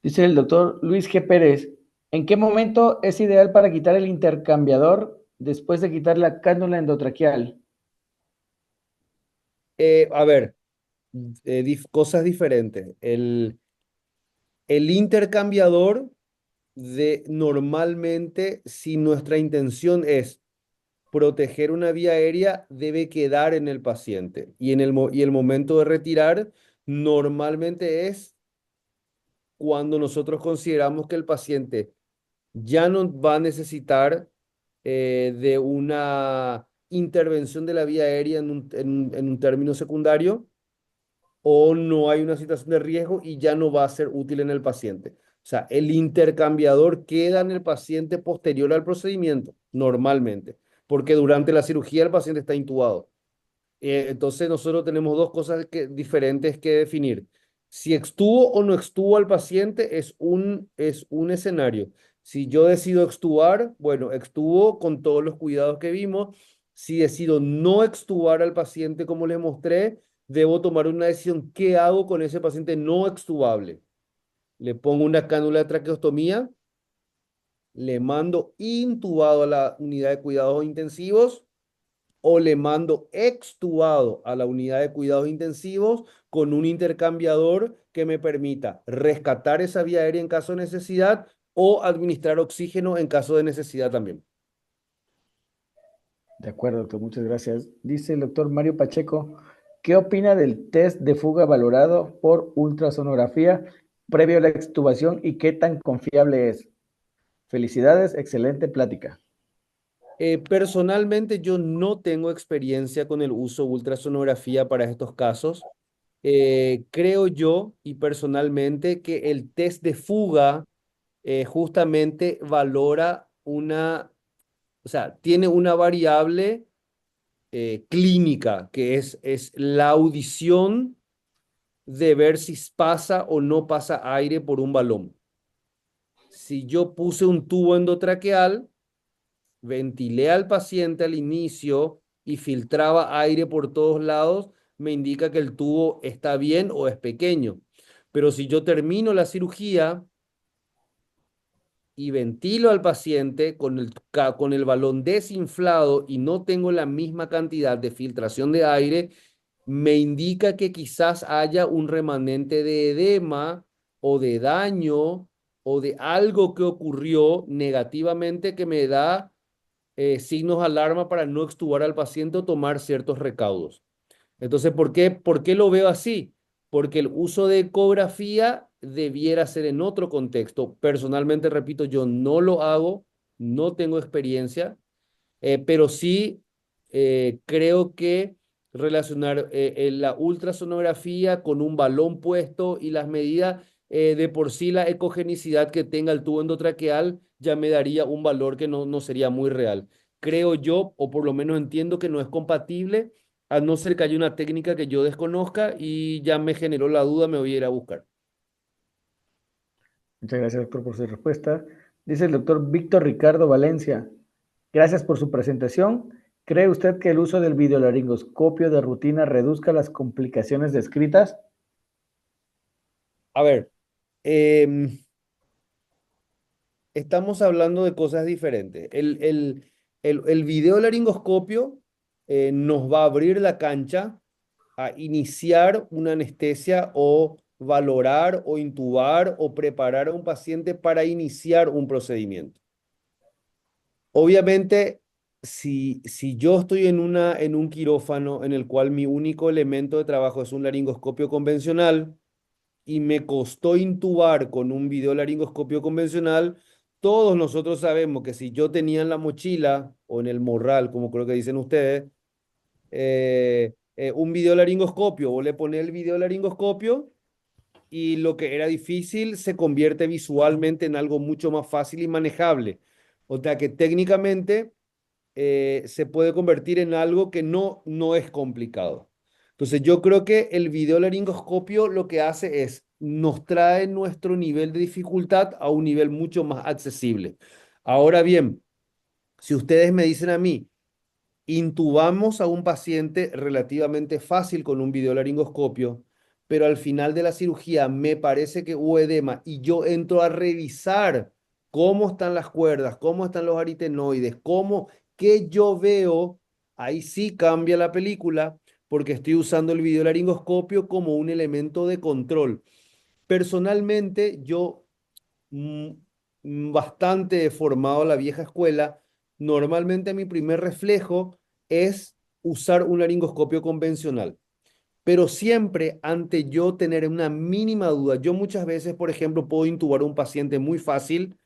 Dice el doctor Luis G. Pérez, ¿en qué momento es ideal para quitar el intercambiador después de quitar la cánula endotraqueal? A ver, cosas diferentes. El intercambiador normalmente, si nuestra intención es proteger una vía aérea, debe quedar en el paciente. Y el momento de retirar normalmente es cuando nosotros consideramos que el paciente ya no va a necesitar de una intervención de la vía aérea en un término secundario, o no hay una situación de riesgo y ya no va a ser útil en el paciente. O sea, el intercambiador queda en el paciente posterior al procedimiento, normalmente, porque durante la cirugía el paciente está intubado. Entonces nosotros tenemos dos cosas diferentes que definir. Si extubo o no extubo al paciente es un escenario. Si yo decido extubar, bueno, extubo con todos los cuidados que vimos. Si decido no extubar al paciente como les mostré, debo tomar una decisión. ¿Qué hago con ese paciente no extubable? Le pongo una cánula de traqueostomía, le mando intubado a la unidad de cuidados intensivos, o le mando extubado a la unidad de cuidados intensivos con un intercambiador que me permita rescatar esa vía aérea en caso de necesidad o administrar oxígeno en caso de necesidad también. De acuerdo, doctor, muchas gracias. Dice el doctor Mario Pacheco, ¿qué opina del test de fuga valorado por ultrasonografía previo a la extubación y qué tan confiable es? Felicidades, excelente plática. Personalmente yo no tengo experiencia con el uso de ultrasonografía para estos casos. Creo yo y personalmente que el test de fuga justamente valora o sea, tiene una variable clínica que es la audición de ver si pasa o no pasa aire por un balón. Si yo puse un tubo endotraqueal, ventilé al paciente al inicio y filtraba aire por todos lados, me indica que el tubo está bien o es pequeño. Pero si yo termino la cirugía y ventilo al paciente con el balón desinflado y no tengo la misma cantidad de filtración de aire, me indica que quizás haya un remanente de edema o de daño o de algo que ocurrió negativamente que me da signos de alarma para no extubar al paciente o tomar ciertos recaudos. Entonces, por qué lo veo así? Porque el uso de ecografía debiera ser en otro contexto. Personalmente, repito, yo no lo hago, no tengo experiencia, pero sí creo que relacionar la ultrasonografía con un balón puesto y las medidas de por sí, la ecogenicidad que tenga el tubo endotraqueal ya me daría un valor que no sería muy real. Creo yo, o por lo menos entiendo que no es compatible, a no ser que haya una técnica que yo desconozca y ya me generó la duda, me voy a ir a buscar. Muchas gracias, doctor, por su respuesta. Dice el doctor Víctor Ricardo Valencia, gracias por su presentación. ¿Cree usted que el uso del videolaringoscopio de rutina reduzca las complicaciones descritas? A ver, estamos hablando de cosas diferentes. El videolaringoscopio nos va a abrir la cancha a iniciar una anestesia o valorar o intubar o preparar a un paciente para iniciar un procedimiento. Obviamente, si yo estoy en un quirófano en el cual mi único elemento de trabajo es un laringoscopio convencional, y me costó intubar con un videolaringoscopio convencional, todos nosotros sabemos que si yo tenía en la mochila o en el morral, como creo que dicen ustedes, un videolaringoscopio, o le pones el videolaringoscopio y lo que era difícil se convierte visualmente en algo mucho más fácil y manejable. O sea que técnicamente se puede convertir en algo que no es complicado. Entonces yo creo que el videolaringoscopio lo que hace es nos trae nuestro nivel de dificultad a un nivel mucho más accesible. Ahora bien, si ustedes me dicen a mí, intubamos a un paciente relativamente fácil con un videolaringoscopio, pero al final de la cirugía me parece que hubo edema y yo entro a revisar cómo están las cuerdas, cómo están los aritenoides, qué yo veo, ahí sí cambia la película porque estoy usando el videolaringoscopio como un elemento de control. Personalmente, yo mm, bastante formado a la vieja escuela, normalmente mi primer reflejo es usar un laringoscopio convencional. Pero siempre ante yo tener una mínima duda, yo muchas veces, por ejemplo, puedo intubar a un paciente muy fácil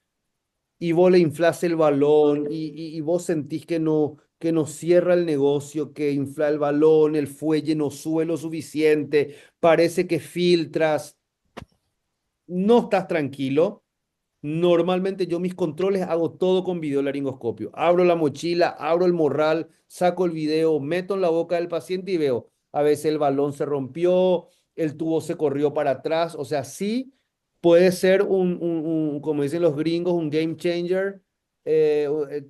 y vos le inflas el balón y vos sentís que no cierra el negocio, que infla el balón, el fuelle no sube lo suficiente, parece que filtras, no estás tranquilo. Normalmente yo mis controles hago todo con videolaringoscopio. Abro la mochila, abro el morral, saco el video, meto en la boca del paciente y veo. A veces el balón se rompió, el tubo se corrió para atrás. O sea, sí puede ser como dicen los gringos, un game changer,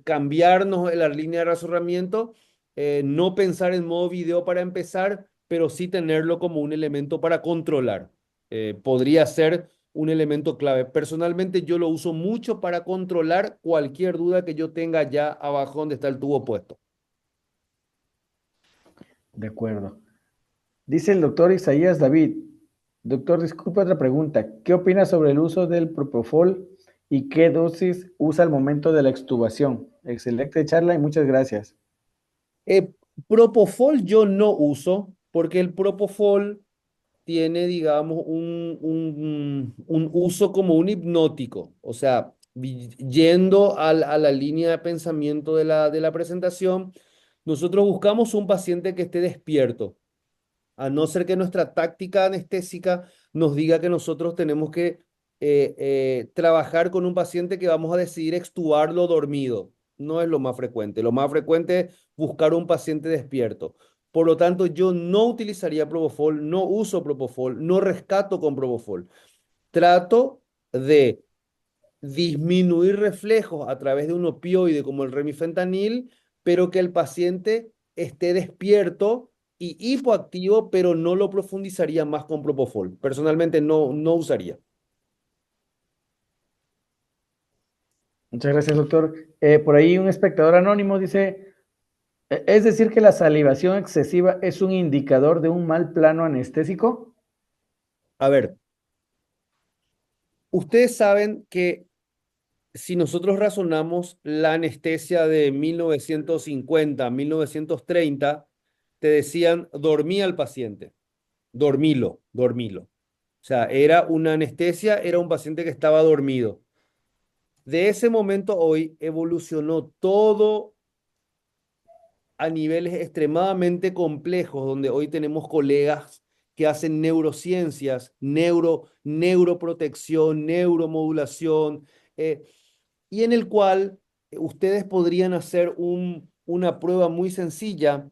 cambiarnos la línea de rastrojamiento, no pensar en modo video para empezar, pero sí tenerlo como un elemento para controlar. Podría ser un elemento clave. Personalmente yo lo uso mucho para controlar cualquier duda que yo tenga ya abajo donde está el tubo puesto. De acuerdo. Dice el doctor Isaías David, doctor, disculpe otra pregunta, ¿qué opina sobre el uso del Propofol y qué dosis usa al momento de la extubación? Excelente charla y muchas gracias. Eh, Propofol yo no uso porque el Propofol tiene, digamos, un uso como un hipnótico. O sea, yendo a la línea de pensamiento de la presentación, nosotros buscamos un paciente que esté despierto, a no ser que nuestra táctica anestésica nos diga que nosotros tenemos que trabajar con un paciente que vamos a decidir extubarlo dormido. No es lo más frecuente. Lo más frecuente es buscar un paciente despierto. Por lo tanto, yo no utilizaría Propofol, no uso Propofol, no rescato con Propofol. Trato de disminuir reflejos a través de un opioide como el remifentanil, pero que el paciente esté despierto y hipoactivo, pero no lo profundizaría más con Propofol. Personalmente no usaría. Muchas gracias, doctor. Por ahí un espectador anónimo dice, ¿es decir que la salivación excesiva es un indicador de un mal plano anestésico? A ver, ustedes saben que si nosotros razonamos la anestesia de 1950, 1930, te decían dormí al paciente, dormilo, dormilo. O sea, era una anestesia, era un paciente que estaba dormido. De ese momento hoy evolucionó todo a niveles extremadamente complejos, donde hoy tenemos colegas que hacen neurociencias, neuroprotección, neuromodulación, eh, y en el cual ustedes podrían hacer una prueba muy sencilla.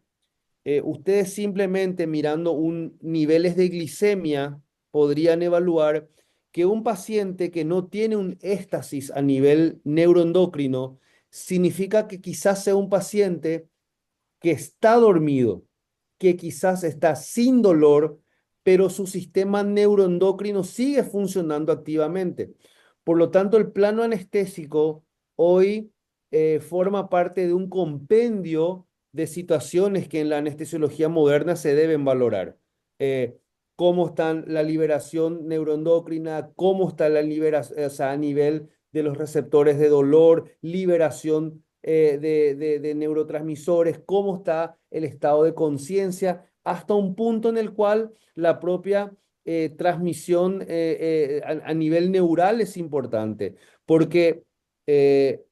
Ustedes simplemente mirando niveles de glicemia podrían evaluar que un paciente que no tiene un éxtasis a nivel neuroendocrino significa que quizás sea un paciente que está dormido, que quizás está sin dolor, pero su sistema neuroendocrino sigue funcionando activamente. Por lo tanto, el plano anestésico hoy forma parte de un compendio de situaciones que en la anestesiología moderna se deben valorar. Eh, Cómo está la liberación neuroendocrina, cómo está la liberación, o sea, a nivel de los receptores de dolor, liberación de neurotransmisores, cómo está el estado de conciencia, hasta un punto en el cual la propia transmisión a nivel neural es importante, porque eh,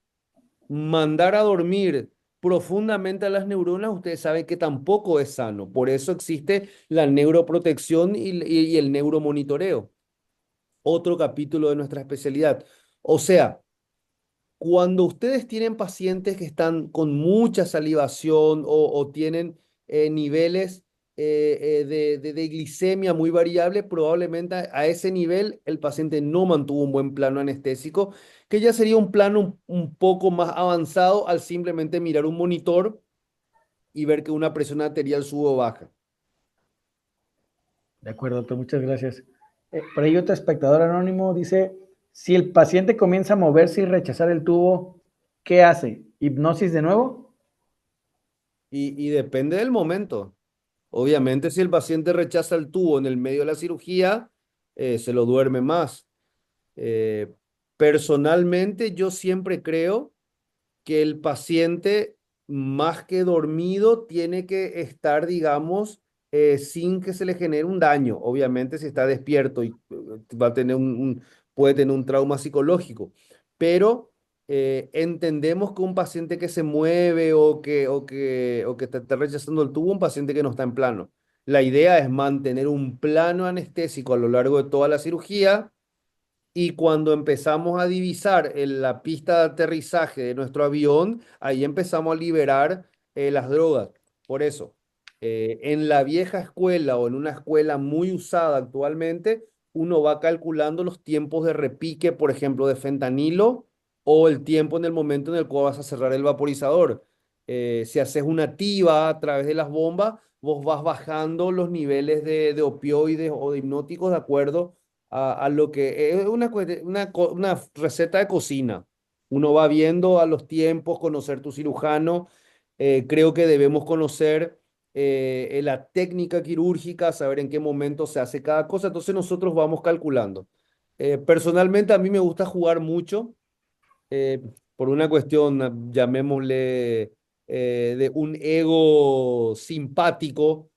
mandar a dormir profundamente a las neuronas, ustedes saben que tampoco es sano. Por eso existe la neuroprotección y el neuromonitoreo, otro capítulo de nuestra especialidad. O sea, cuando ustedes tienen pacientes que están con mucha salivación o tienen niveles de glicemia muy variable, probablemente a ese nivel el paciente no mantuvo un buen plano anestésico, que ya sería un plano un poco más avanzado al simplemente mirar un monitor y ver que una presión arterial sube o baja. De acuerdo, doctor, muchas gracias. Por ahí otro espectador anónimo dice, si el paciente comienza a moverse y rechazar el tubo, ¿qué hace? ¿Hipnosis de nuevo? Y depende del momento. Obviamente, si el paciente rechaza el tubo en el medio de la cirugía, se lo duerme más. Eh, Personalmente, yo siempre creo que el paciente, más que dormido, tiene que estar, digamos, sin que se le genere un daño. Obviamente, si está despierto y va a tener puede tener un trauma psicológico, pero entendemos que un paciente que se mueve o que está rechazando el tubo, un paciente que no está en plano. La idea es mantener un plano anestésico a lo largo de toda la cirugía y cuando empezamos a divisar en la pista de aterrizaje de nuestro avión, ahí empezamos a liberar las drogas. Por eso, en la vieja escuela o en una escuela muy usada actualmente, uno va calculando los tiempos de repique, por ejemplo, de fentanilo o el tiempo en el momento en el cual vas a cerrar el vaporizador. Si haces una tiba a través de las bombas, vos vas bajando los niveles de opioides o de hipnóticos de acuerdo a lo que es una receta de cocina. Uno va viendo a los tiempos, conocer tu cirujano. Creo que debemos conocer la técnica quirúrgica, saber en qué momento se hace cada cosa. Entonces nosotros vamos calculando. Personalmente a mí me gusta jugar mucho por una cuestión, llamémosle de un ego simpático.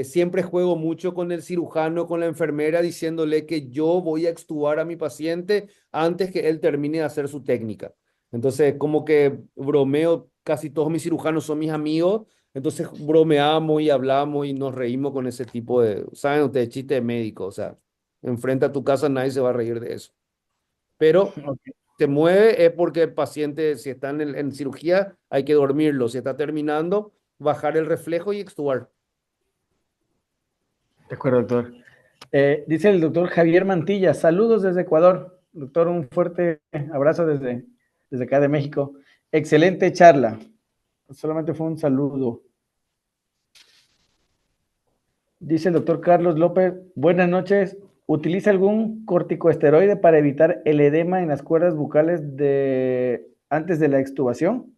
Siempre juego mucho con el cirujano, con la enfermera, diciéndole que yo voy a extubar a mi paciente antes que él termine de hacer su técnica. Entonces, como que bromeo, casi todos mis cirujanos son mis amigos, entonces bromeamos y hablamos y nos reímos con ese tipo de, ¿saben ustedes? Chiste de médico, o sea, enfrente a tu casa nadie se va a reír de eso. Pero Ok, se mueve es porque el paciente, si está en cirugía, hay que dormirlo. Si está terminando, bajar el reflejo y extubar. de acuerdo, doctor. Dice el doctor Javier Mantilla, saludos desde Ecuador. Doctor, un fuerte abrazo desde acá de México. Excelente charla. Solamente fue un saludo. Dice el doctor Carlos López, buenas noches. ¿Utiliza algún corticoesteroide para evitar el edema en las cuerdas bucales antes de la extubación?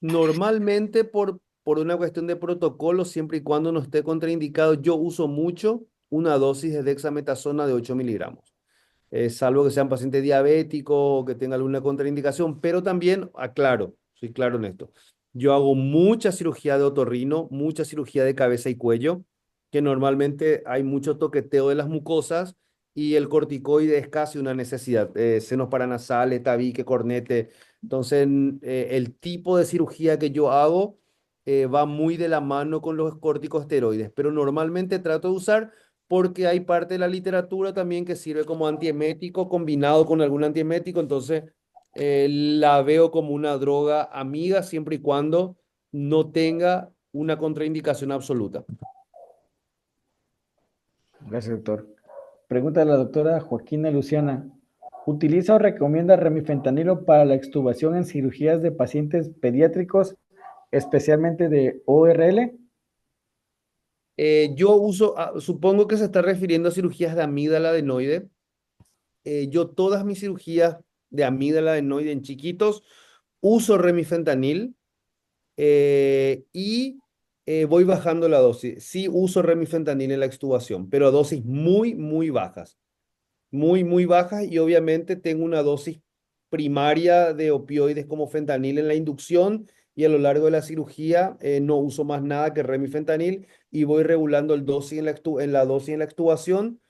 Normalmente por una cuestión de protocolo, siempre y cuando no esté contraindicado, yo uso mucho una dosis de dexametasona de 8 miligramos. Salvo que sean pacientes diabéticos o que tengan alguna contraindicación, pero también, aclaro, soy claro en esto, yo hago mucha cirugía de otorrino, mucha cirugía de cabeza y cuello, que normalmente hay mucho toqueteo de las mucosas y el corticoide es casi una necesidad, senos paranasales, tabique, cornete. Entonces, el tipo de cirugía que yo hago va muy de la mano con los corticosteroides, pero normalmente trato de usar porque hay parte de la literatura también que sirve como antiemético combinado con algún antiemético, entonces la veo como una droga amiga siempre y cuando no tenga una contraindicación absoluta. Gracias, doctor. Pregunta de la doctora Joaquina Luciana. ¿Utiliza o recomienda remifentanilo para la extubación en cirugías de pacientes pediátricos, especialmente de ORL? Yo uso, supongo que se está refiriendo a cirugías de amígdala adenoide. Yo todas mis cirugías de amígdala adenoide en chiquitos uso remifentanil y voy bajando la dosis. Sí uso remifentanil en la extubación, pero a dosis muy, muy bajas. Muy, muy bajas y obviamente tengo una dosis primaria de opioides como fentanil en la inducción y a lo largo de la cirugía no uso más nada que remifentanil y voy regulando el dosis en la dosis en la extubación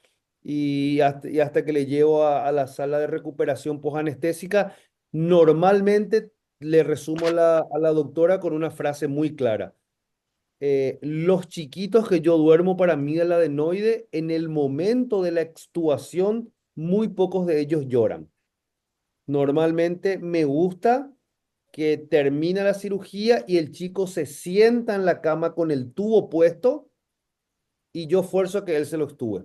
y hasta que le llevo a la sala de recuperación posanestésica. Normalmente le resumo a la doctora con una frase muy clara. Los chiquitos que yo duermo para amígdala adenoide, en el momento de la extubación, muy pocos de ellos lloran. Normalmente me gusta que termina la cirugía y el chico se sienta en la cama con el tubo puesto y yo fuerzo a que él se lo extube.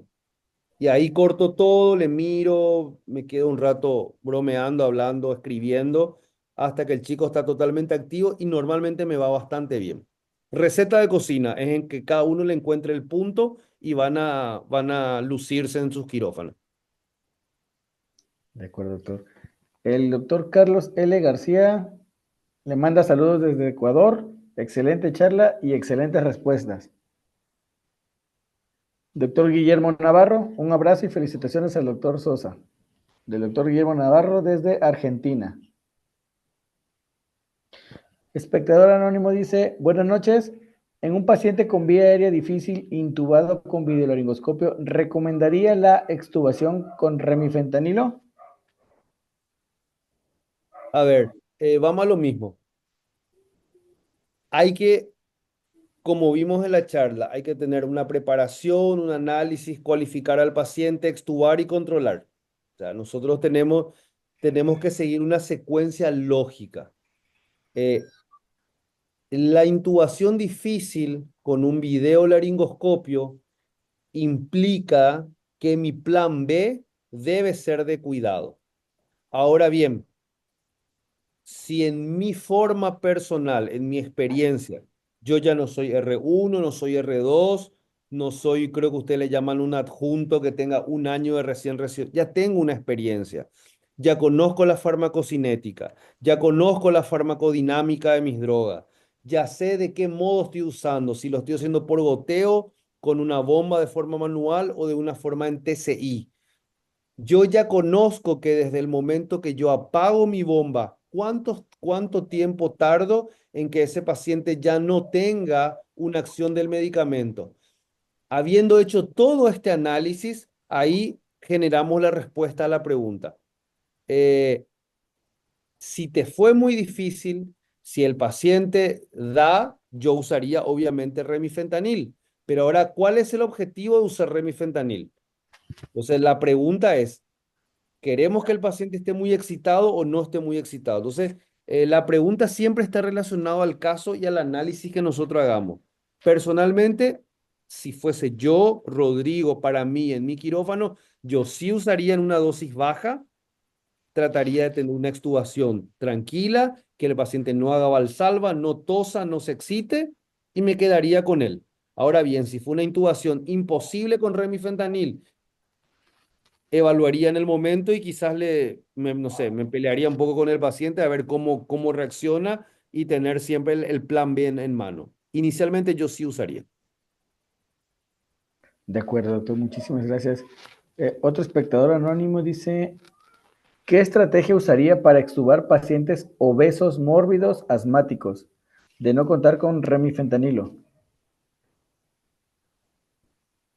Y ahí corto todo, le miro, me quedo un rato bromeando, hablando, escribiendo, hasta que el chico está totalmente activo y normalmente me va bastante bien. Receta de cocina es en que cada uno le encuentre el punto y van a lucirse en sus quirófanos. De acuerdo, doctor. El doctor Carlos L. García le manda saludos desde Ecuador. Excelente charla y excelentes respuestas. Doctor Guillermo Navarro, un abrazo y felicitaciones al doctor Sosa. Del doctor Guillermo Navarro desde Argentina. Espectador Anónimo dice, buenas noches. En un paciente con vía aérea difícil intubado con videolaringoscopio, ¿recomendaría la extubación con remifentanilo? A ver, vamos a lo mismo. Hay que, como vimos en la charla, hay que tener una preparación, un análisis, cualificar al paciente, extubar y controlar. O sea, nosotros tenemos que seguir una secuencia lógica. Eh, la intubación difícil con un videolaringoscopio implica que mi plan B debe ser de cuidado. Ahora bien, si en mi forma personal, en mi experiencia, yo ya no soy R1, no soy R2, no soy, creo que ustedes le llaman un adjunto que tenga un año de recién, ya tengo una experiencia, ya conozco la farmacocinética, ya conozco la farmacodinámica de mis drogas, ya sé de qué modo estoy usando, si lo estoy haciendo por goteo, con una bomba de forma manual o de una forma en TCI. Yo ya conozco que desde el momento que yo apago mi bomba cuánto tiempo tardo en que ese paciente ya no tenga una acción del medicamento. Habiendo hecho todo este análisis, ahí generamos la respuesta a la pregunta. Eh, si te fue muy difícil, si el paciente da, yo usaría obviamente remifentanil. Pero ahora, ¿cuál es el objetivo de usar remifentanil? Entonces, la pregunta es, ¿queremos que el paciente esté muy excitado o no esté muy excitado? Entonces, la pregunta siempre está relacionada al caso y al análisis que nosotros hagamos. Personalmente, si fuese yo, Rodrigo, para mí, en mi quirófano, yo sí usaría en una dosis baja, trataría de tener una extubación tranquila, que el paciente no haga valsalva, no tosa, no se excite y me quedaría con él. Ahora bien, si fue una intubación imposible con remifentanil, evaluaría en el momento y quizás no sé, me pelearía un poco con el paciente a ver cómo reacciona y tener siempre el plan B en mano. Inicialmente yo sí usaría. De acuerdo, doctor, muchísimas gracias. Otro espectador anónimo dice, ¿qué estrategia usaría para extubar pacientes obesos mórbidos asmáticos de no contar con remifentanilo?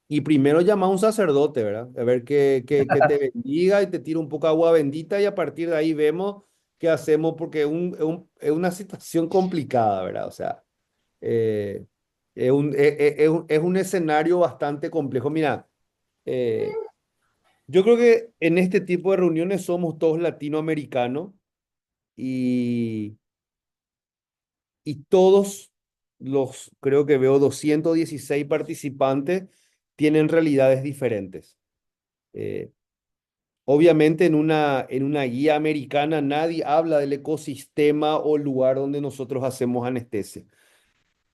Y primero llama a un sacerdote, ¿verdad? A ver que te bendiga y te tira un poco de agua bendita y a partir de ahí vemos qué hacemos porque es una situación complicada, ¿verdad? O sea, eh, es un escenario bastante complejo. Mira, eh, yo creo que en este tipo de reuniones somos todos latinoamericanos y, y todos creo que veo 216 participantes, tienen realidades diferentes. Eh, Obviamente en una guía americana nadie habla del ecosistema o lugar donde nosotros hacemos anestesia.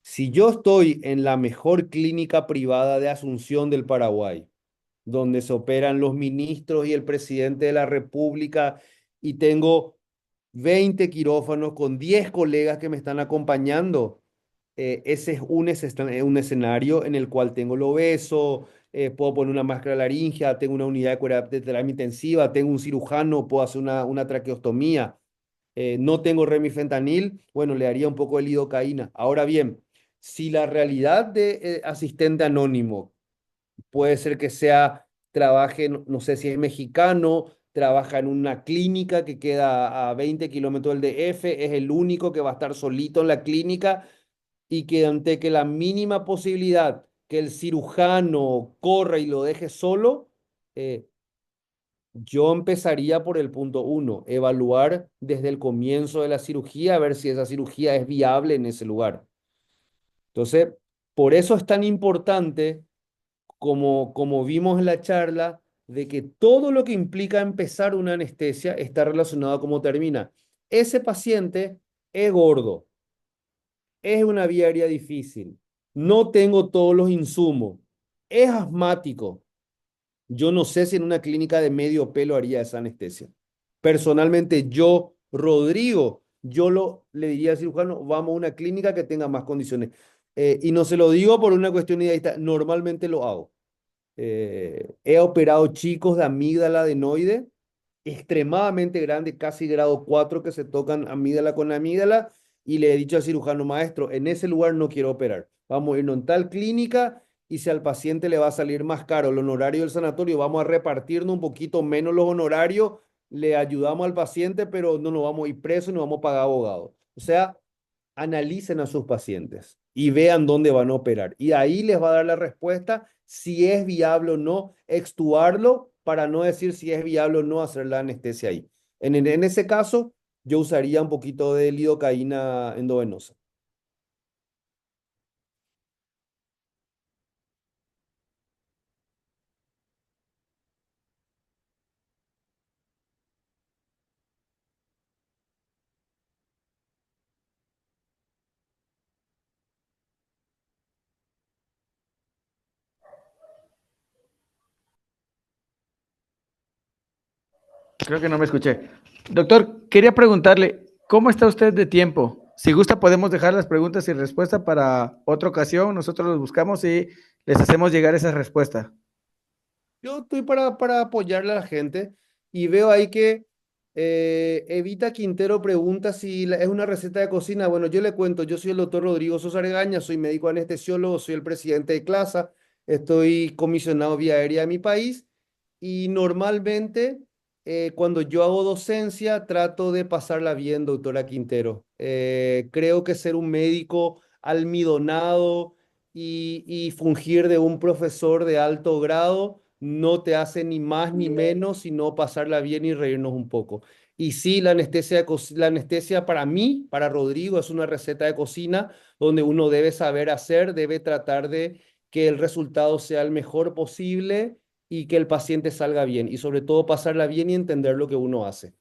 Si yo estoy en la mejor clínica privada de Asunción del Paraguay, donde se operan los ministros y el presidente de la República, y tengo 20 quirófanos con 10 colegas que me están acompañando, ese es un escenario en el cual tengo el obeso, puedo poner una máscara laringea, tengo una unidad de terapia intensiva, tengo un cirujano, puedo hacer una traqueostomía, no tengo remifentanil, bueno, le daría un poco de lidocaína. Ahora bien, si la realidad de asistente anónimo puede ser que trabaje, no sé si es mexicano, trabaja en una clínica que queda a 20 kilómetros del DF, es el único que va a estar solito en la clínica y que ante que la mínima posibilidad que el cirujano corra y lo deje solo, eh, yo empezaría por el punto uno, evaluar desde el comienzo de la cirugía, a ver si esa cirugía es viable en ese lugar. Entonces, por eso es tan importante, como vimos en la charla, de que todo lo que implica empezar una anestesia está relacionado a cómo termina. Ese paciente es gordo, es una vía aérea difícil, no tengo todos los insumos, es asmático. Yo no sé si en una clínica de medio pelo haría esa anestesia. Personalmente, yo, Rodrigo, le diría al cirujano, vamos a una clínica que tenga más condiciones. Y no se lo digo por una cuestión idealista, normalmente lo hago. He operado chicos de amígdala adenoide extremadamente grande, casi grado 4 que se tocan amígdala con amígdala, y le he dicho al cirujano maestro, en ese lugar no quiero operar, vamos a irnos en tal clínica y si al paciente le va a salir más caro el honorario del sanatorio, vamos a repartirnos un poquito menos los honorarios, le ayudamos al paciente, pero no nos vamos a ir presos, no vamos a pagar abogados. O sea, analicen a sus pacientes y vean dónde van a operar. Y ahí les va a dar la respuesta si es viable o no extubarlo para no decir si es viable o no hacer la anestesia ahí. En ese caso, yo usaría un poquito de lidocaína endovenosa. Creo que no me escuché. Doctor, quería preguntarle, ¿cómo está usted de tiempo? Si gusta, podemos dejar las preguntas y respuestas para otra ocasión. Nosotros los buscamos y les hacemos llegar esa respuesta. Yo estoy para apoyarle a la gente y veo ahí que Evita Quintero pregunta si es una receta de cocina. Bueno, yo le cuento, yo soy el doctor Rodrigo Sosa Argaña, soy médico anestesiólogo, soy el presidente de CLASA, estoy comisionado vía aérea de mi país y normalmente cuando yo hago docencia trato de pasarla bien, doctora Quintero. Creo que ser un médico almidonado y fungir de un profesor de alto grado no te hace ni más ni menos, sino pasarla bien y reírnos un poco. Y sí, la anestesia para mí, para Rodrigo, es una receta de cocina donde uno debe saber hacer, debe tratar de que el resultado sea el mejor posible y que el paciente salga bien. Y sobre todo pasarla bien y entender lo que uno hace.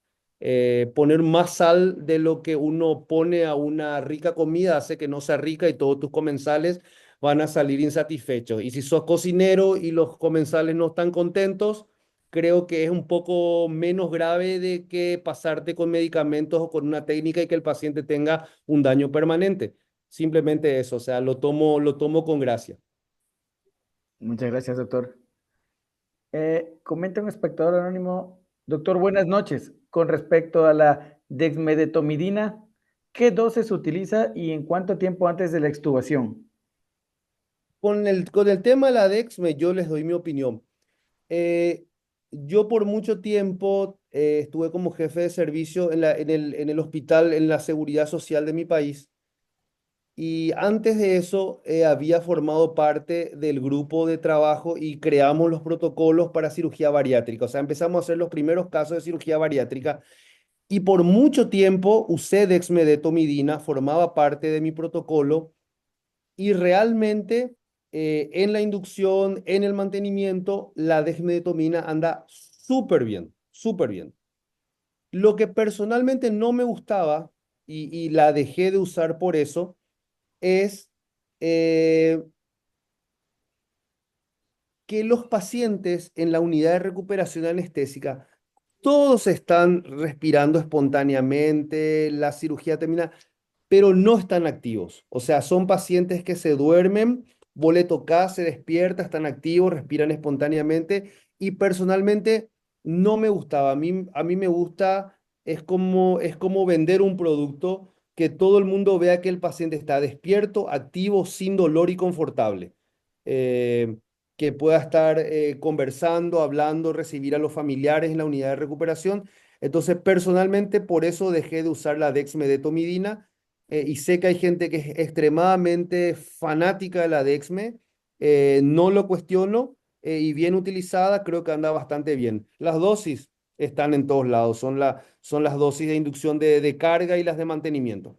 Poner más sal de lo que uno pone a una rica comida hace que no sea rica y todos tus comensales van a salir insatisfechos. Y si sos cocinero y los comensales no están contentos, creo que es un poco menos grave de que pasarte con medicamentos o con una técnica y que el paciente tenga un daño permanente. Simplemente eso, o sea, lo tomo con gracia. Muchas gracias, doctor. Comenta un espectador anónimo, doctor, buenas noches. Con respecto a la dexmedetomidina, ¿qué dosis se utiliza y en cuánto tiempo antes de la extubación? Con el tema de la Dexme, yo les doy mi opinión. Eh, yo por mucho tiempo estuve como jefe de servicio en el hospital, en la seguridad social de mi país. Y antes de eso había formado parte del grupo de trabajo y creamos los protocolos para cirugía bariátrica. O sea, empezamos a hacer los primeros casos de cirugía bariátrica y por mucho tiempo usé dexmedetomidina, formaba parte de mi protocolo y realmente en la inducción, en el mantenimiento, la dexmedetomina anda súper bien, súper bien. Lo que personalmente no me gustaba y la dejé de usar por eso es eh, que los pacientes en la unidad de recuperación anestésica, todos están respirando espontáneamente, la cirugía termina, pero no están activos. O sea, son pacientes que se duermen, vos le tocás, se despierta, están activos, respiran espontáneamente y personalmente no me gustaba. A mí me gusta, es como vender un producto que todo el mundo vea que el paciente está despierto, activo, sin dolor y confortable. Eh, que pueda estar conversando, hablando, recibir a los familiares en la unidad de recuperación. Entonces, personalmente, por eso dejé de usar la dexmedetomidina y sé que hay gente que es extremadamente fanática de la Dexme, no lo cuestiono y bien utilizada creo que anda bastante bien. Las dosis están en todos lados, son las dosis de inducción de carga y las de mantenimiento.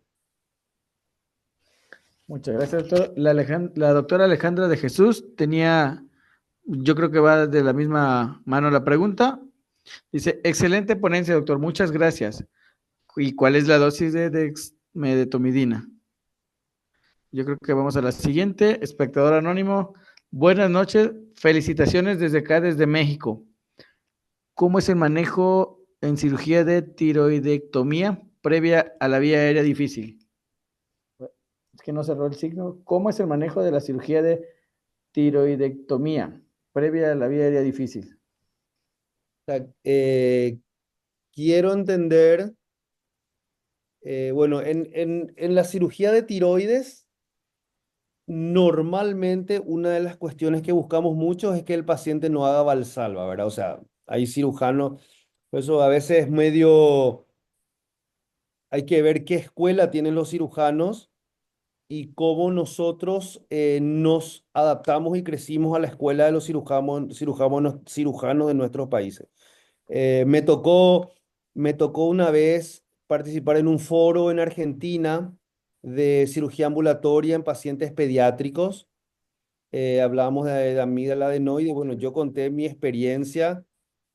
Muchas gracias, doctor. La doctora Alejandra de Jesús tenía, yo creo que va de la misma mano la pregunta. Dice, excelente ponencia, doctor, muchas gracias. ¿Y cuál es la dosis de dexmedetomidina? Yo creo que vamos a la siguiente. Espectador anónimo, buenas noches, felicitaciones desde acá, desde México. ¿Cómo es el manejo en cirugía de tiroidectomía previa a la vía aérea difícil? Es que no cerró el signo. ¿Cómo es el manejo de la cirugía de tiroidectomía previa a la vía aérea difícil? O sea, quiero entender, bueno, en la cirugía de tiroides, normalmente una de las cuestiones que buscamos mucho es que el paciente no haga valsalva, ¿verdad? O sea, hay cirujanos, eso a veces es medio, hay que ver qué escuela tienen los cirujanos y cómo nosotros nos adaptamos y crecimos a la escuela de los cirujanos de nuestros países. Eh, me tocó, me tocó una vez participar en un foro en Argentina de cirugía ambulatoria en pacientes pediátricos. Hablábamos de amígdala adenoide. Bueno, yo conté mi experiencia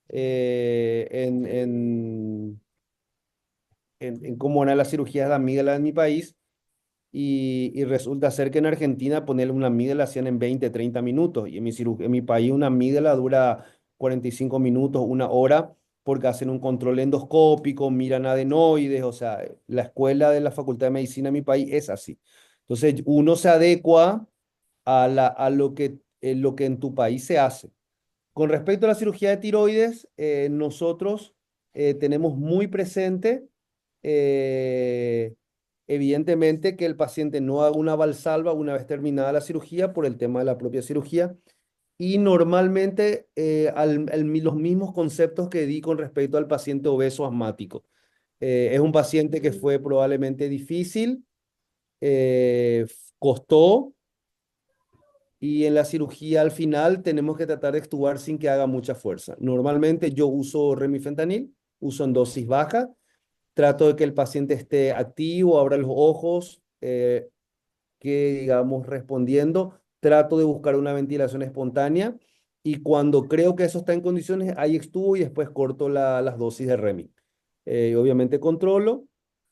en cómo eran las cirugías de amígdala en mi país. Y resulta ser que en Argentina ponerle una amígdala hacían en 20 30 minutos. Y en mi país una amígdala dura 45 minutos, una hora, porque hacen un control endoscópico, miran adenoides. O sea, la escuela de la Facultad de Medicina en mi país es así. Entonces, uno se adecua a lo que en tu país se hace. Con respecto a la cirugía de tiroides, nosotros tenemos muy presente, eh, evidentemente, que el paciente no haga una valsalva una vez terminada la cirugía por el tema de la propia cirugía. Y normalmente los mismos conceptos que di con respecto al paciente obeso asmático. Es un paciente que fue probablemente difícil, costó, y en la cirugía al final tenemos que tratar de extubar sin que haga mucha fuerza. Normalmente yo uso remifentanil, uso en dosis baja, trato de que el paciente esté activo, abra los ojos, que digamos respondiendo, trato de buscar una ventilación espontánea, y cuando creo que eso está en condiciones, ahí extubo y después corto las dosis de Remi. Obviamente controlo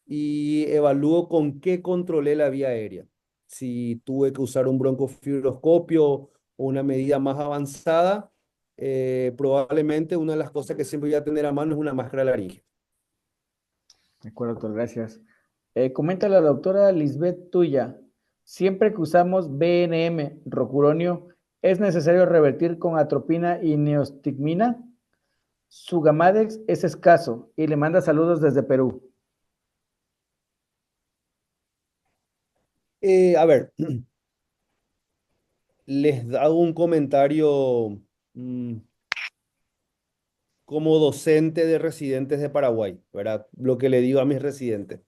y evalúo con qué controlé la vía aérea. Si tuve que usar un broncofibroscopio o una medida más avanzada, probablemente una de las cosas que siempre voy a tener a mano es una máscara laringe. De acuerdo, doctor, gracias. Comenta la doctora Lisbeth Tuya, siempre que usamos BNM, rocuronio, ¿es necesario revertir con atropina y neostigmina? Su Gamadex es escaso y le manda saludos desde Perú. A ver, les hago un comentario mm, como docente de residentes de Paraguay, ¿verdad? Lo que le digo a mis residentes.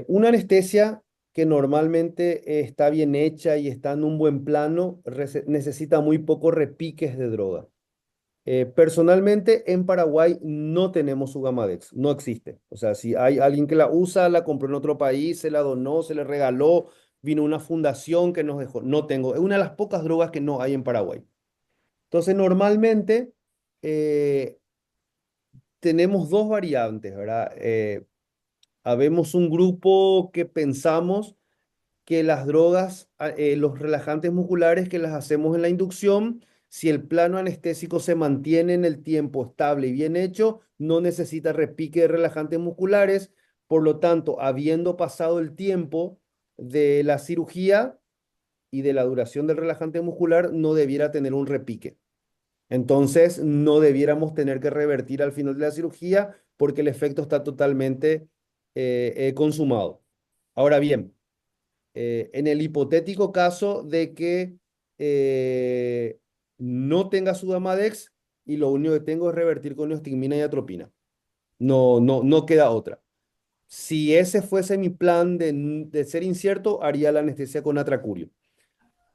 Una anestesia que normalmente está bien hecha y está en un buen plano, necesita muy pocos repiques de droga. Personalmente, en Paraguay no tenemos Sugamadex, no existe. O sea, si hay alguien que la usa, la compró en otro país, se la donó, se le regaló, vino una fundación que nos dejó. No tengo, es una de las pocas drogas que no hay en Paraguay. Entonces, normalmente eh, tenemos dos variantes, ¿verdad? Habemos un grupo que pensamos que las drogas, los relajantes musculares que las hacemos en la inducción, si el plano anestésico se mantiene en el tiempo estable y bien hecho, no necesita repique de relajantes musculares. Por lo tanto, habiendo pasado el tiempo de la cirugía y de la duración del relajante muscular, no debiera tener un repique. Entonces, no debiéramos tener que revertir al final de la cirugía porque el efecto está totalmente consumado. Ahora bien, en el hipotético caso de que eh, no tenga Sudamadex y lo único que tengo es revertir con neostigmina y atropina. No queda otra. Si ese fuese mi plan de ser incierto, haría la anestesia con atracurio.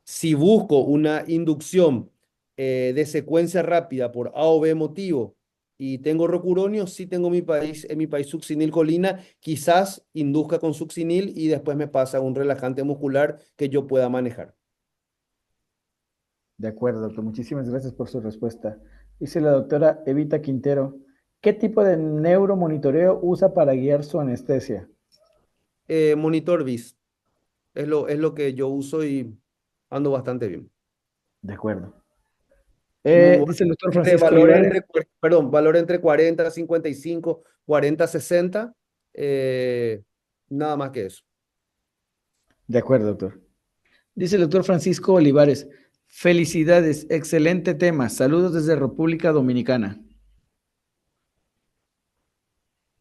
Si busco una inducción de secuencia rápida por A o B motivo y tengo rocuronio, sí tengo en mi país succinilcolina, quizás induzca con succinil y después me pasa un relajante muscular que yo pueda manejar. De acuerdo, doctor. Muchísimas gracias por su respuesta. Dice la doctora Evita Quintero, ¿qué tipo de neuromonitoreo usa para guiar su anestesia? Monitor BIS es lo que yo uso y ando bastante bien. De acuerdo. Mu- Dice el doctor Entre Francisco valor Olivares. entre, perdón, valor entre 40, 55, 40, 60, nada más que eso. De acuerdo, doctor. Dice el doctor Francisco Olivares, felicidades, excelente tema. Saludos desde República Dominicana.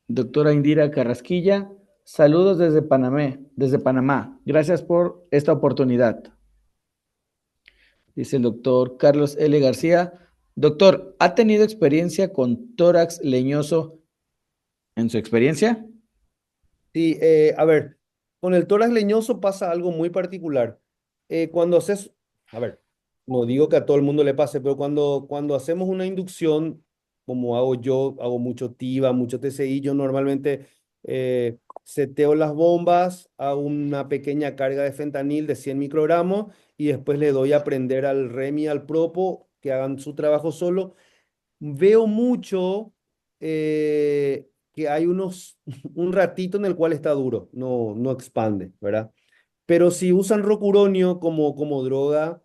Doctora Indira Carrasquilla, saludos desde Panamá. Gracias por esta oportunidad. Dice el doctor Carlos L. García. Doctor, ¿ha tenido experiencia con tórax leñoso en su experiencia? Sí, a ver, con el tórax leñoso pasa algo muy particular. Cuando haces, a ver, no digo que a todo el mundo le pase, pero cuando hacemos una inducción, como hago yo, hago mucho TIVA, mucho TCI, yo normalmente seteo las bombas, hago una pequeña carga de fentanil de 100 microgramos y después le doy a prender al REMI y al Propo que hagan su trabajo solo. Veo mucho que hay un ratito en el cual está duro, no expande, ¿verdad? Pero si usan rocuronio como droga,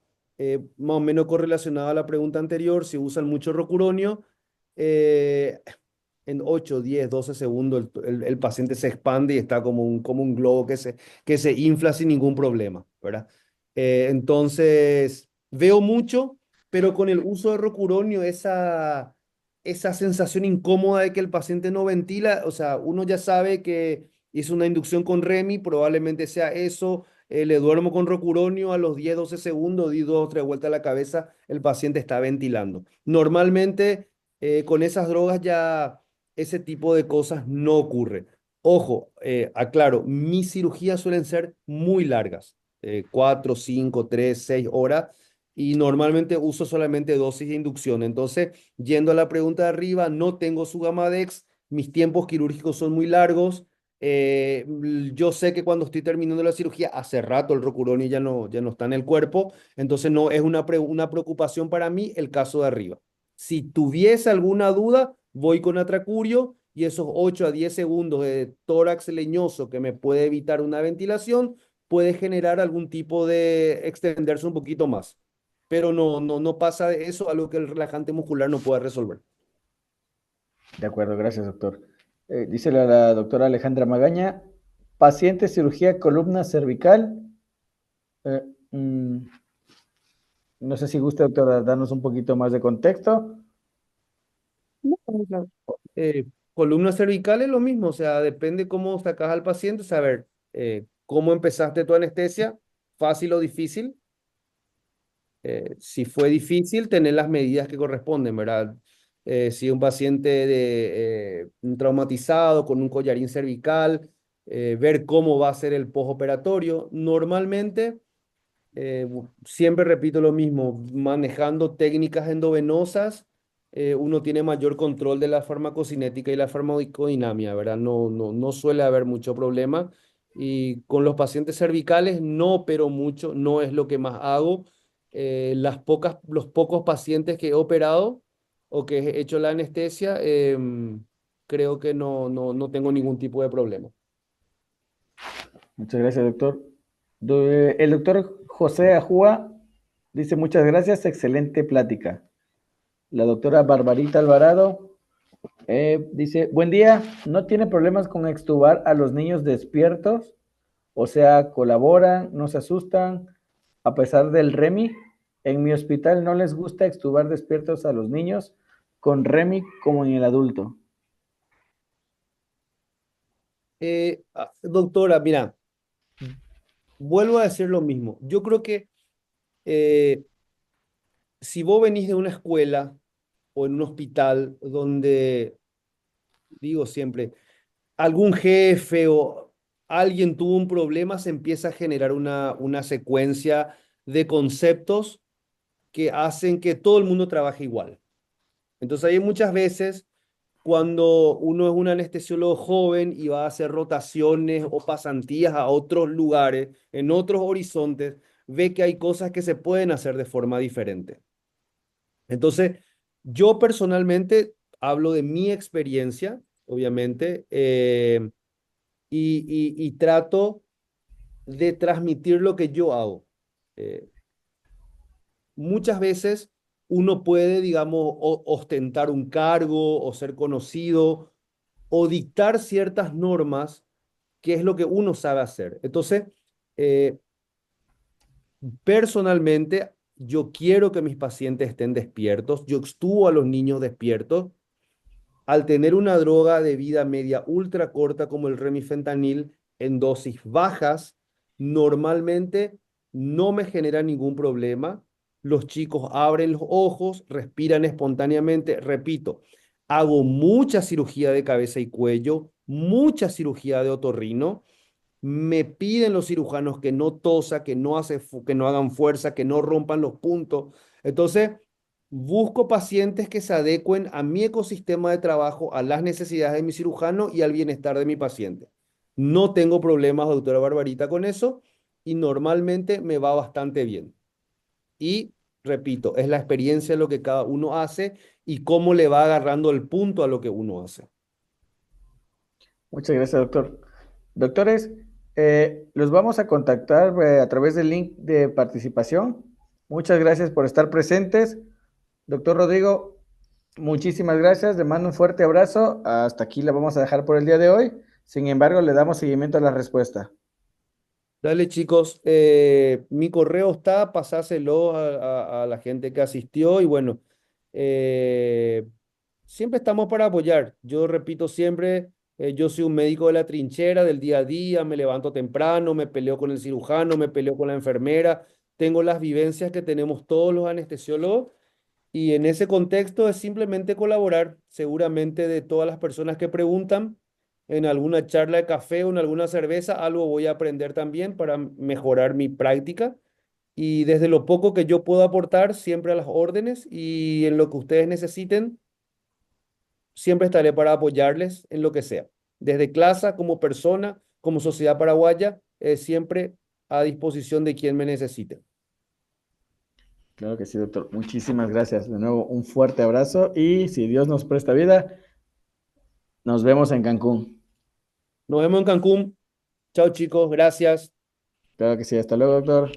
más o menos correlacionada a la pregunta anterior, si usan mucho rocuronio, eh, en 8, 10, 12 segundos el paciente se expande y está como un globo que se infla sin ningún problema, ¿verdad? Entonces, veo mucho, pero con el uso de rocuronio, esa sensación incómoda de que el paciente no ventila, o sea, uno ya sabe que hizo una inducción con Remi, probablemente sea eso, le duermo con rocuronio, a los 10 12 segundos, di dos o tres vueltas a la cabeza, el paciente está ventilando. Normalmente con esas drogas ya ese tipo de cosas no ocurre. Ojo, aclaro, mis cirugías suelen ser muy largas, 4, 5, 3, 6 horas, y normalmente uso solamente dosis de inducción. Entonces, yendo a la pregunta de arriba, no tengo su Gamadex, mis tiempos quirúrgicos son muy largos. Yo sé que cuando estoy terminando la cirugía, hace rato el rocuroni ya no está en el cuerpo, entonces no es una preocupación para mí el caso de arriba. Si tuviese alguna duda, voy con atracurio y esos 8 a 10 segundos de tórax leñoso que me puede evitar una ventilación, puede generar algún tipo de extenderse un poquito más. Pero no pasa de eso a lo que el relajante muscular no puede resolver. De acuerdo, gracias, doctor. Dice la doctora Alejandra Magaña, paciente cirugía columna cervical. Eh, mm, no sé si gusta, doctora, darnos un poquito más de contexto. No, o sea, columna cervical es lo mismo, o sea, depende cómo sacas al paciente, saber cómo empezaste tu anestesia, fácil o difícil. Si fue difícil, tener las medidas que corresponden, ¿verdad? Si un paciente un traumatizado con un collarín cervical, ver cómo va a ser el postoperatorio. Normalmente, siempre repito lo mismo, manejando técnicas endovenosas, uno tiene mayor control de la farmacocinética y la farmacodinamia, ¿verdad? No suele haber mucho problema. Y con los pacientes cervicales no opero mucho, no es lo que más hago. Los pocos pacientes que he operado o que he hecho la anestesia, creo que no tengo ningún tipo de problema. Muchas gracias, doctor. El doctor José Ajúa dice muchas gracias, excelente plática. La doctora Barbarita Alvarado dice, buen día, ¿no tiene problemas con extubar a los niños despiertos? O sea, colaboran, no se asustan, a pesar del REMI. En mi hospital no les gusta extubar despiertos a los niños con REMI como en el adulto. Doctora, mira, vuelvo a decir lo mismo. Yo creo que eh, si vos venís de una escuela o en un hospital donde, digo siempre, algún jefe o alguien tuvo un problema, se empieza a generar una secuencia de conceptos que hacen que todo el mundo trabaje igual. Entonces hay muchas veces cuando uno es un anestesiólogo joven y va a hacer rotaciones o pasantías a otros lugares, en otros horizontes, ve que hay cosas que se pueden hacer de forma diferente. Entonces, yo personalmente hablo de mi experiencia, obviamente, y trato de transmitir lo que yo hago. Eh, Muchas veces uno puede, digamos, ostentar un cargo o ser conocido o dictar ciertas normas, que es lo que uno sabe hacer. Entonces, eh, personalmente, yo quiero que mis pacientes estén despiertos, yo estuvo a los niños despiertos. Al tener una droga de vida media ultra corta como el remifentanil en dosis bajas, normalmente no me genera ningún problema. Los chicos abren los ojos, respiran espontáneamente. Repito, hago mucha cirugía de cabeza y cuello, mucha cirugía de otorrino. Me piden los cirujanos que no tosa, que no hagan fuerza, que no rompan los puntos. Entonces, busco pacientes que se adecuen a mi ecosistema de trabajo, a las necesidades de mi cirujano y al bienestar de mi paciente. No tengo problemas, doctora Barbarita, con eso y normalmente me va bastante bien. Y repito, es la experiencia de lo que cada uno hace y cómo le va agarrando el punto a lo que uno hace. Muchas gracias, doctor. Doctores, los vamos a contactar a través del link de participación. Muchas gracias por estar presentes. Doctor Rodrigo, muchísimas gracias. Le mando un fuerte abrazo. Hasta aquí la vamos a dejar por el día de hoy. Sin embargo, le damos seguimiento a la respuesta. Dale, chicos, mi correo está, pasáselo a la gente que asistió y bueno, eh, siempre estamos para apoyar. Yo repito siempre, yo soy un médico de la trinchera, del día a día, me levanto temprano, me peleo con el cirujano, me peleo con la enfermera, tengo las vivencias que tenemos todos los anestesiólogos y en ese contexto es simplemente colaborar. Seguramente de todas las personas que preguntan, en alguna charla de café o en alguna cerveza, algo voy a aprender también para mejorar mi práctica. Y desde lo poco que yo puedo aportar, siempre a las órdenes y en lo que ustedes necesiten, siempre estaré para apoyarles en lo que sea. Desde clase, como persona, como sociedad paraguaya, siempre a disposición de quien me necesite. Claro que sí, doctor. Muchísimas gracias. De nuevo, un fuerte abrazo y si Dios nos presta vida, nos vemos en Cancún. Nos vemos en Cancún. Chao chicos, gracias. Claro que sí. Hasta luego, doctor.